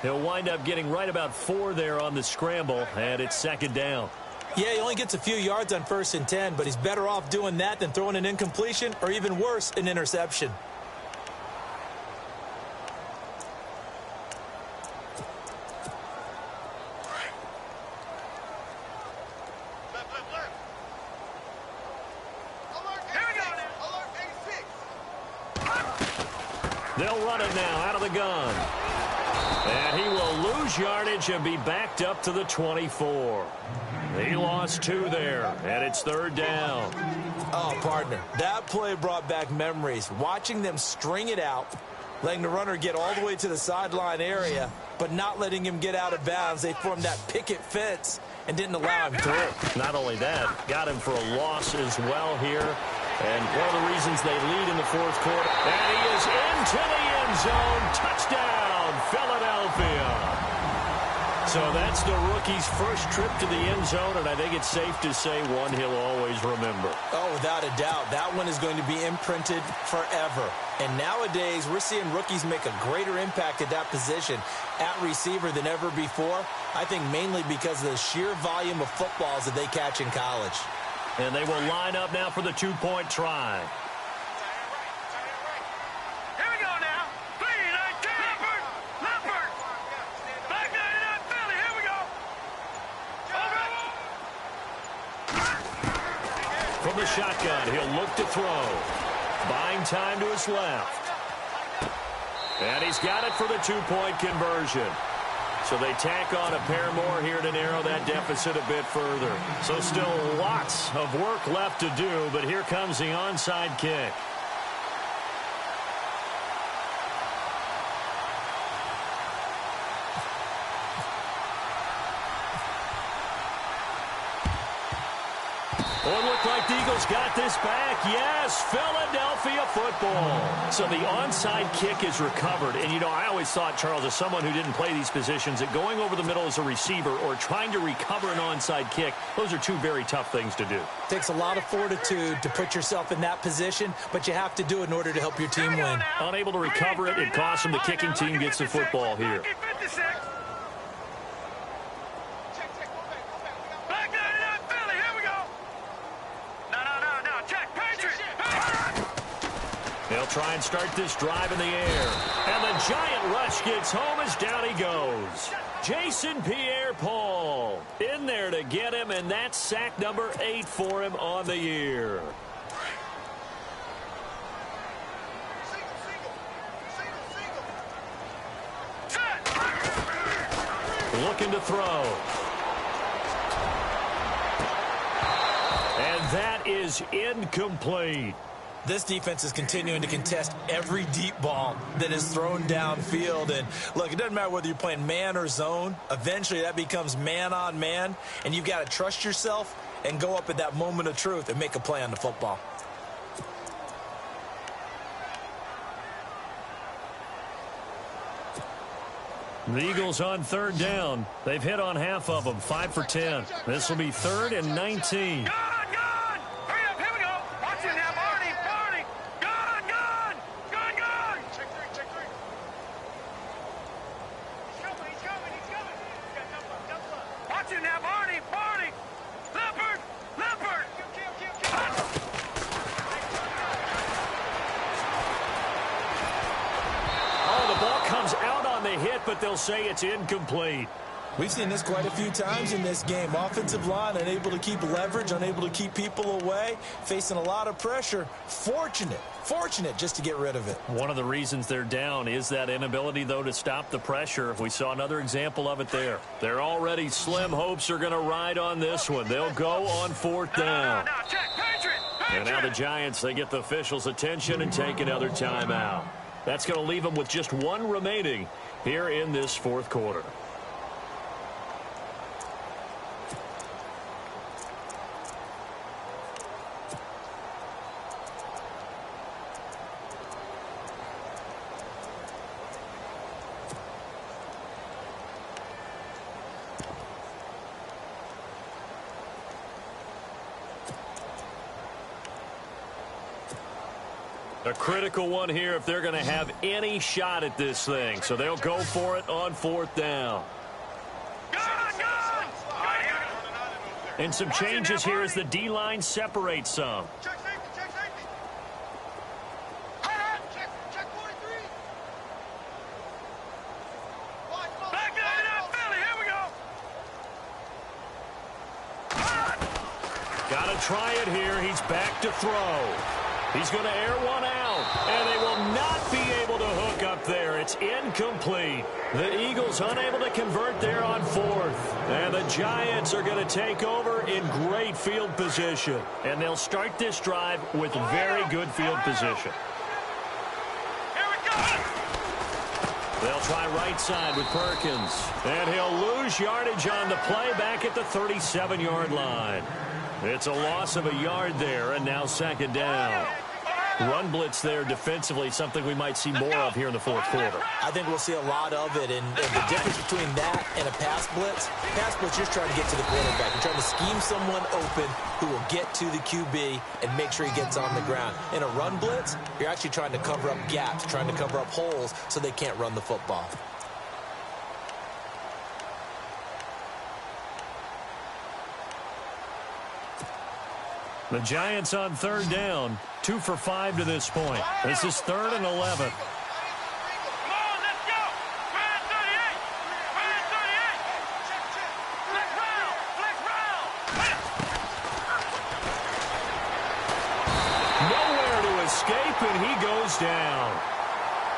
He'll wind up getting right about 4 there on the scramble, and it's second down. Yeah, he only gets a few yards on 1st and 10, but he's better off doing that than throwing an incompletion or even worse, an interception. They'll run it now out of the gun. And he will lose yardage and be backed up to the 24. He lost 2 there, and it's third down. Oh, partner, that play brought back memories. Watching them string it out, letting the runner get all the way to the sideline area, but not letting him get out of bounds. They formed that picket fence and didn't allow him through. Not only that, got him for a loss as well here. And one of the reasons they lead in the fourth quarter. And he is into the end zone. Touchdown, Philadelphia. So that's the rookie's first trip to the end zone, and I think it's safe to say one he'll always remember. Oh, without a doubt. That one is going to be imprinted forever. And nowadays, we're seeing rookies make a greater impact at that position at receiver than ever before. I think mainly because of the sheer volume of footballs that they catch in college. And they will line up now for the 2-point try. Here we go now. 3-19. Leopard. Back 99 Philly. Here we go. From the shotgun, he'll look to throw. Buying time to his left. And he's got it for the 2-point conversion. So they tack on a pair more here to narrow that deficit a bit further. So still lots of work left to do, but here comes the onside kick. Oh, it looked like the Eagles got this back. Yes, Philadelphia football. So the onside kick is recovered. And, you know, I always thought, Charles, as someone who didn't play these positions, that going over the middle as a receiver or trying to recover an onside kick, those are 2 very tough things to do. Takes a lot of fortitude to put yourself in that position, but you have to do it in order to help your team win. Unable to recover it, it costs them. The kicking team gets the football here. They'll try and start this drive in the air. And the giant rush gets home as down he goes. Jason Pierre-Paul in there to get him, and that's sack number 8 for him on the year. Looking to throw. And that is incomplete. This defense is continuing to contest every deep ball that is thrown downfield. And, look, it doesn't matter whether you're playing man or zone. Eventually that becomes man on man, and you've got to trust yourself and go up at that moment of truth and make a play on the football. The Eagles on third down. They've hit on half of them, 5 for 10. This will be 3rd and 19. Gone! Hurry up, here we go! Watch it now, Barney! Gone! Check three! He's coming! He's got double up. Watch it now, Barney! Leopard! Oh, the ball comes out on the hit, but they'll say it's incomplete. We've seen this quite a few times in this game. Offensive line unable to keep leverage, unable to keep people away, facing a lot of pressure. Fortunate just to get rid of it. One of the reasons they're down is that inability, though, to stop the pressure. We saw another example of it there. They're already slim hopes are going to ride on this one. They'll go on 4th down. Now, check! Patriot! And now the Giants, they get the officials' attention and take another timeout. That's going to leave them with just one remaining here in this 4th quarter. A critical one here if they're going to have any shot at this thing. So they'll go for it on 4th down. Gone! And some changes here as the D-line separates some. Check safety! Check 43! Back line up, Philly, here we go! Got to try it here. He's back to throw. He's going to air one out, and they will not be able to hook up there. It's incomplete. The Eagles unable to convert there on 4th, and the Giants are going to take over in great field position, and they'll start this drive with very good field position. Here we go! They'll try right side with Perkins, and he'll lose yardage on the play back at the 37-yard line. It's a loss of a yard there, and now 2nd down. Run blitz there defensively, something we might see more of here in the 4th quarter. I think we'll see a lot of it, and the difference between that and a pass blitz, you're just trying to get to the quarterback. You're trying to scheme someone open who will get to the QB and make sure he gets on the ground. In a run blitz, you're actually trying to cover up gaps, trying to cover up holes so they can't run the football. The Giants on 3rd down, 2 for 5 to this point. This is 3rd and 11. Come on, let's go! Flag 38! Flag 38! Nowhere to escape, and he goes down.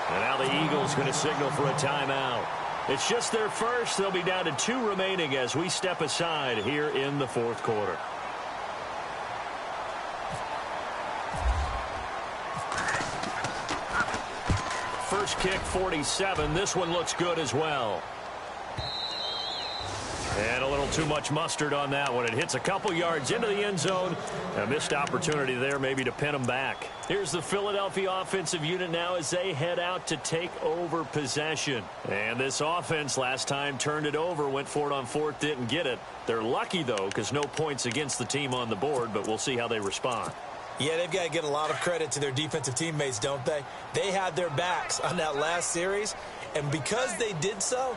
And now the Eagles going to signal for a timeout. It's just their first. They'll be down to 2 remaining as we step aside here in the 4th quarter. First kick, 47. This one looks good as well. And a little too much mustard on that one. It hits a couple yards into the end zone. A missed opportunity there maybe to pin them back. Here's the Philadelphia offensive unit now as they head out to take over possession. And this offense last time turned it over, went for it on 4th, didn't get it. They're lucky, though, because no points against the team on the board, but we'll see how they respond. Yeah, they've got to get a lot of credit to their defensive teammates, don't they? They had their backs on that last series, and because they did so,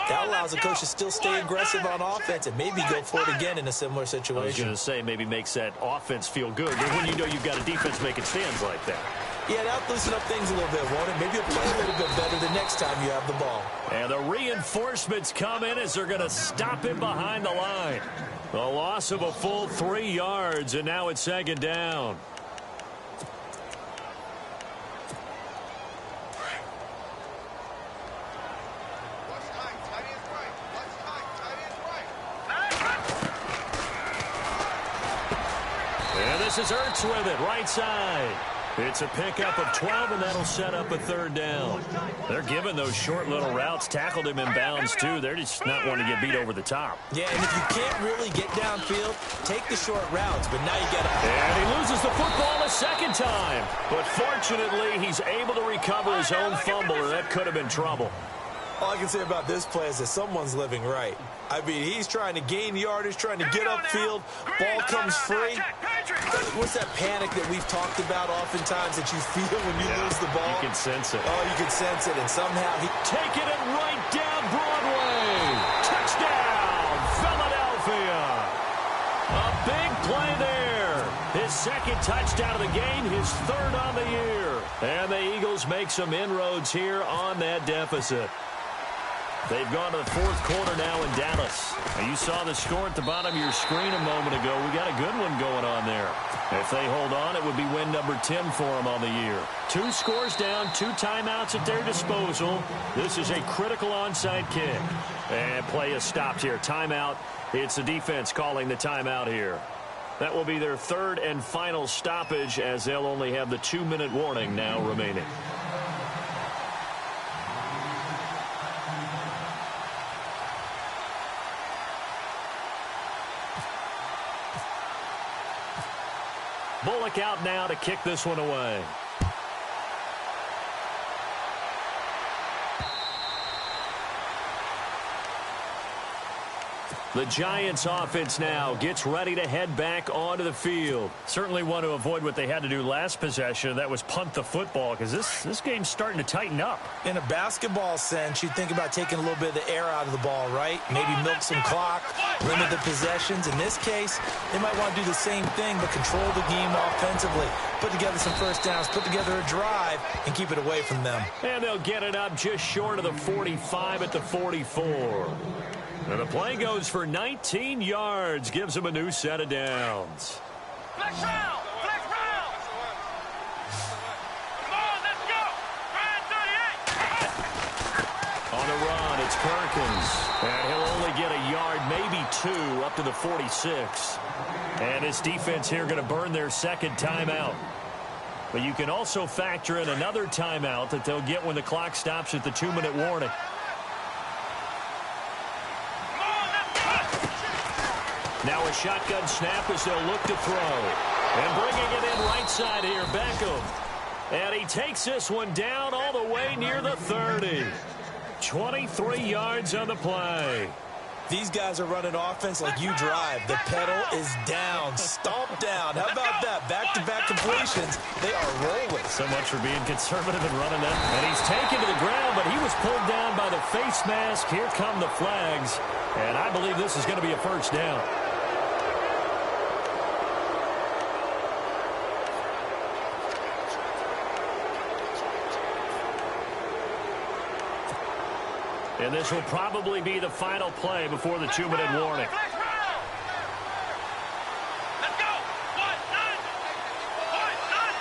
that allows the coach to still stay aggressive on offense and maybe go for it again in a similar situation. I was going to say maybe makes that offense feel good, but when you know you've got a defense making stands like that. Yeah, that'll loosen up things a little bit, won't it? Maybe you'll play a little bit better the next time you have the ball. And the reinforcements come in as they're going to stop him behind the line. The loss of a full 3 yards, and now it's 2nd down. This is Ertz with it, right side. It's a pickup of 12, and that'll set up a third down. They're giving those short little routes. Tackled him in bounds, too. They're just not wanting to get beat over the top. Yeah, and if you can't really get downfield, take the short routes, but now you got to... And he loses the football a second time. But fortunately, he's able to recover his own fumble, or that could have been trouble. All I can say about this play is that someone's living right. I mean, he's trying to gain yardage, trying to get upfield. Ball comes free. What's that panic that we've talked about oftentimes that you feel when you lose the ball? You can sense it. Oh, you can sense it, and somehow he... Taking it right down Broadway. Touchdown, Philadelphia. A big play there. His second touchdown of the game, his third on the year. And the Eagles make some inroads here on that deficit. They've gone to the fourth quarter now in Dallas. Now you saw the score at the bottom of your screen a moment ago. We got a good one going on there. If they hold on, it would be win number 10 for them on the year. 2 scores down, 2 timeouts at their disposal. This is a critical onside kick. And play is stopped here. Timeout. It's the defense calling the timeout here. That will be their third and final stoppage, as they'll only have the 2-minute warning now remaining. Bullock out now to kick this one away. The Giants offense now gets ready to head back onto the field. Certainly want to avoid what they had to do last possession. That was punt the football, because this game's starting to tighten up. In a basketball sense, you think about taking a little bit of the air out of the ball, right? Maybe milk some clock, limit the possessions. In this case, they might want to do the same thing, but control the game offensively. Put together some first downs, put together a drive, and keep it away from them. And they'll get it up just short of the 45 at the 44. And the play goes for 19 yards, gives them a new set of downs. Flex round! Flex round! Come on, let's go! Ryan 38! On the run, it's Perkins. And he'll only get a yard, maybe 2, up to the 46. And this defense here going to burn their second timeout. But you can also factor in another timeout that they'll get when the clock stops at the 2-minute warning. Now a shotgun snap as they'll look to throw. And bringing it in right side here, Beckham. And he takes this one down all the way near the 30. 23 yards on the play. These guys are running offense like you drive. The pedal is down, stomped down. How about that? Back-to-back completions. They are rolling. So much for being conservative and running that. And he's taken to the ground, but he was pulled down by the face mask. Here come the flags. And I believe this is going to be a first down. And this will probably be the final play before the 2-minute warning. Let's go! 1-9! 1-9!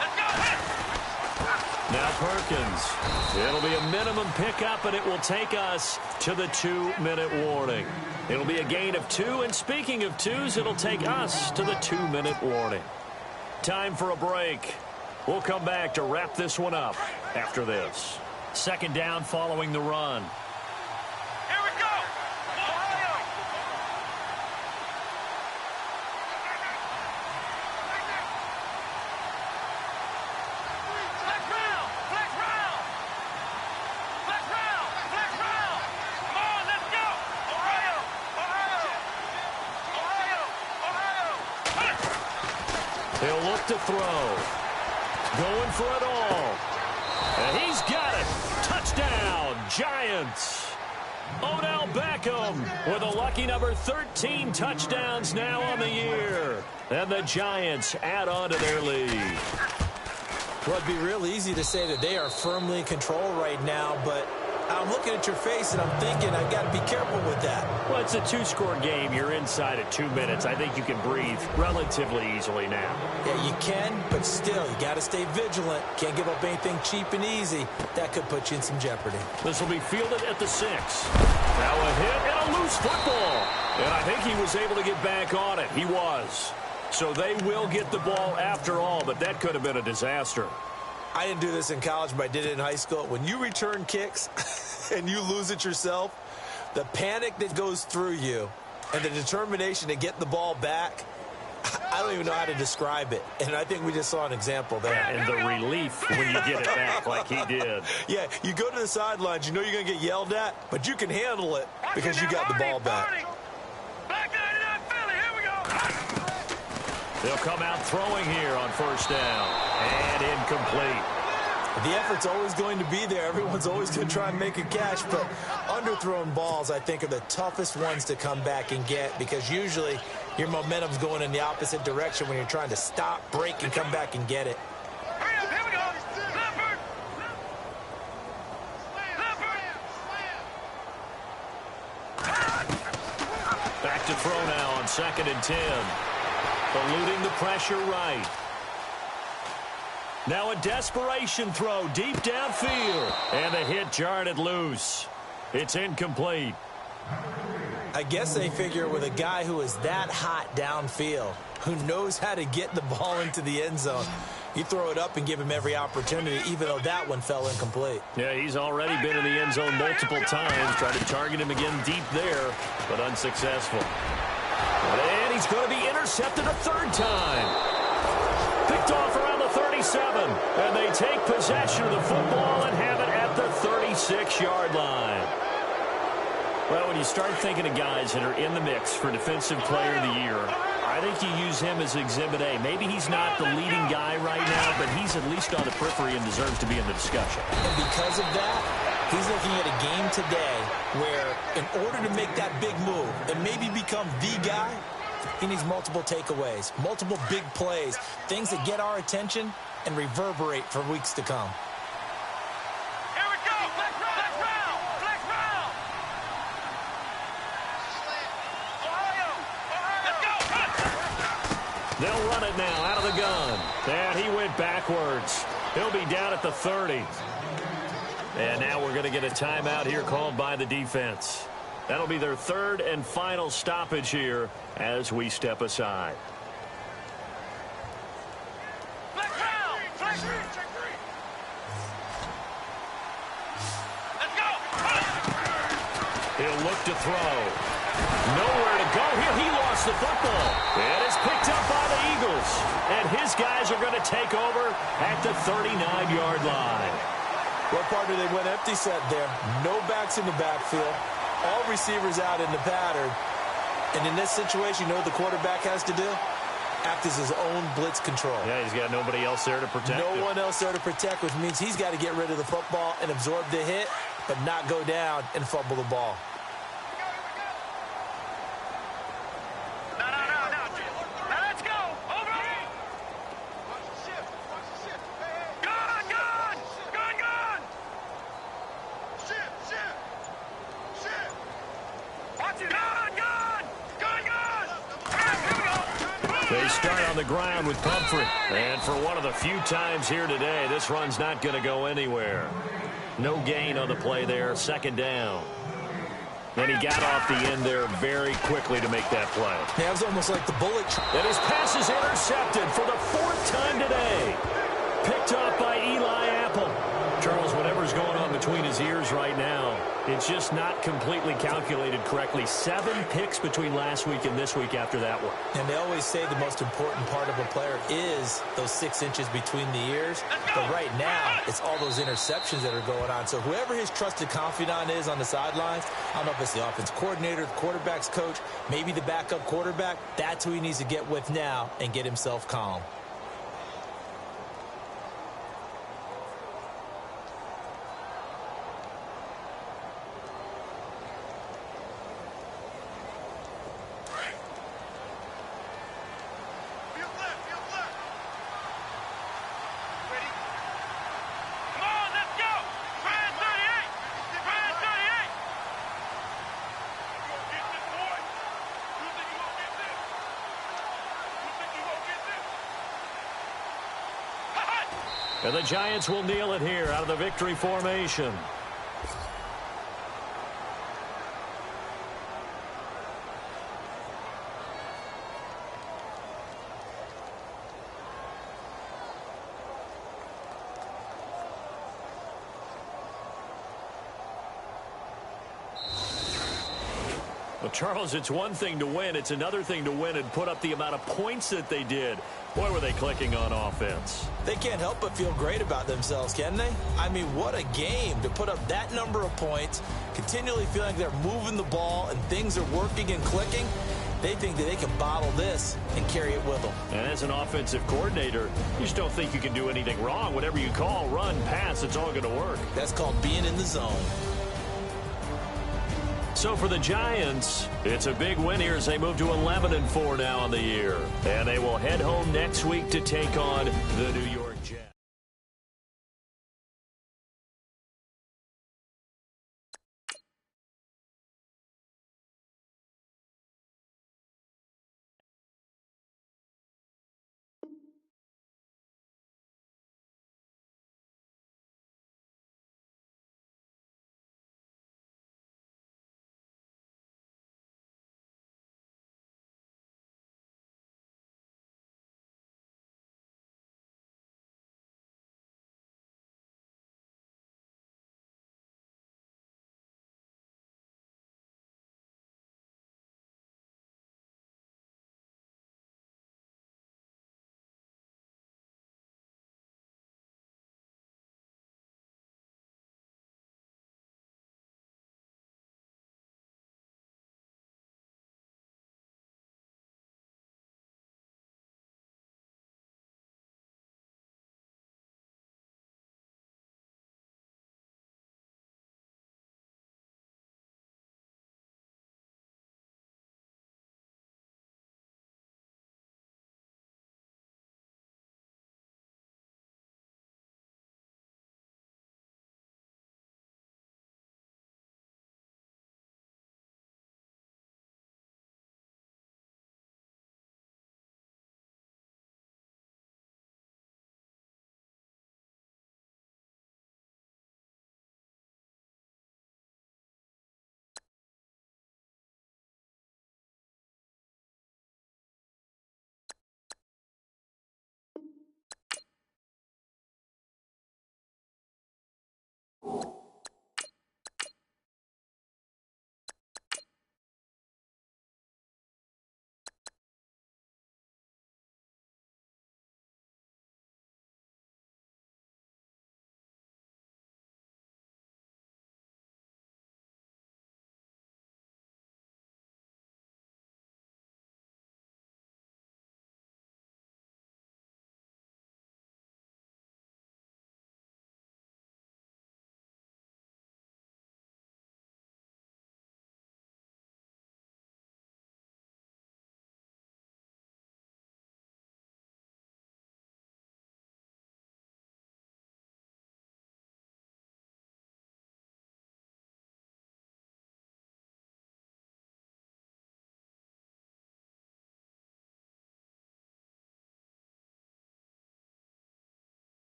Let's go! Now Perkins. It'll be a minimum pickup, and it will take us to the 2-minute warning. It'll be a gain of 2, and speaking of 2s, it'll take us to the 2-minute warning. Time for a break. We'll come back to wrap this one up after this. Second down following the run. Here we go! Ohio! Flex round! Flex round! Flex round! Flex round! Come on, let's go! Ohio! Ohio! Ohio! He'll look to throw. Going for it all. And he's got it. Touchdown, Giants. Odell Beckham with a lucky number 13 touchdowns now on the year. And the Giants add on to their lead. Well, it'd be real easy to say that they are firmly in control right now, but I'm looking at your face, and I'm thinking I've got to be careful with that. Well, it's a two-score game. You're inside at 2 minutes. I think you can breathe relatively easily now. Yeah, you can, but still, you got to stay vigilant. Can't give up anything cheap and easy. That could put you in some jeopardy. This will be fielded at the 6. Now a hit and a loose football. And I think he was able to get back on it. He was. So they will get the ball after all, but that could have been a disaster. I didn't do this in college, but I did it in high school. When you return kicks and you lose it yourself, the panic that goes through you and the determination to get the ball back, I don't even know how to describe it. And I think we just saw an example there. And the relief when you get it back like he did. Yeah, you go to the sidelines, you know you're going to get yelled at, but you can handle it because you got the ball back. They'll come out throwing here on first down. And incomplete. The effort's always going to be there. Everyone's always going to try and make a catch, but underthrown balls, I think, are the toughest ones to come back and get because usually your momentum's going in the opposite direction when you're trying to stop, break, and come back and get it. Back to throw now on 2nd and 10. Eluding the pressure right. Now a desperation throw deep downfield. And the hit jarred it loose. It's incomplete. I guess they figure with a guy who is that hot downfield, who knows how to get the ball into the end zone, you throw it up and give him every opportunity, even though that one fell incomplete. Yeah, he's already been in the end zone multiple times. Tried to target him again deep there, but unsuccessful. And he's going to be intercepted a 3rd time. Picked off around the 37. And they take possession of the football and have it at the 36-yard line. Well, when you start thinking of guys that are in the mix for Defensive Player of the Year, I think you use him as Exhibit A. Maybe he's not the leading guy right now, but he's at least on the periphery and deserves to be in the discussion. And because of that, he's looking at a game today where in order to make that big move and maybe become the guy, he needs multiple takeaways, multiple big plays, things that get our attention and reverberate for weeks to come. Here we go! Flex round! Flex round! Ohio! Let's go! They'll run it now out of the gun. And he went backwards. He'll be down at the 30. And now we're going to get a timeout here called by the defense. That'll be their 3rd and final stoppage here as we step aside. He'll look to throw. Nowhere to go here. He lost the football. And it's picked up by the Eagles. And his guys are going to take over at the 39-yard line. What partner they went empty set there. No backs in the backfield. All receivers out in the pattern. And in this situation, you know what the quarterback has to do? Act as his own blitz control. Yeah, he's got nobody else there to protect him. No one else there to protect, which means he's got to get rid of the football and absorb the hit, but not go down and fumble the ball. No. Now let's go! Over! Gone! Shift! Watch it! Gone! Here we go! They start on the ground with Pumphrey. And for one of the few times here today, this run's not going to go anywhere. No gain on the play there. 2nd down. And he got off the end there very quickly to make that play. Yeah, it was almost like the bullet. And his pass is intercepted for the 4th time today. Picked off by Eli Apple. Charles, whatever's going on between his ears right now, it's just not completely calculated correctly. 7 picks between last week and this week after that one. And they always say the most important part of a player is those 6 inches between the ears. But right now, it's all those interceptions that are going on. So whoever his trusted confidant is on the sidelines, I don't know if it's the offense coordinator, the quarterback's coach, maybe the backup quarterback, that's who he needs to get with now and get himself calm. Come on, let's go! Brand 38! And the Giants will kneel it here out of the victory formation. Well, Charles, it's one thing to win. It's another thing to win and put up the amount of points that they did. Boy, were they clicking on offense. They can't help but feel great about themselves, can they? I mean, what a game to put up that number of points, continually feeling like they're moving the ball and things are working and clicking. They think that they can bottle this and carry it with them. And as an offensive coordinator, you just don't think you can do anything wrong. Whatever you call, run, pass, it's all going to work. That's called being in the zone. So for the Giants, it's a big win here as they move to 11-4 now on the year. And they will head home next week to take on the New York.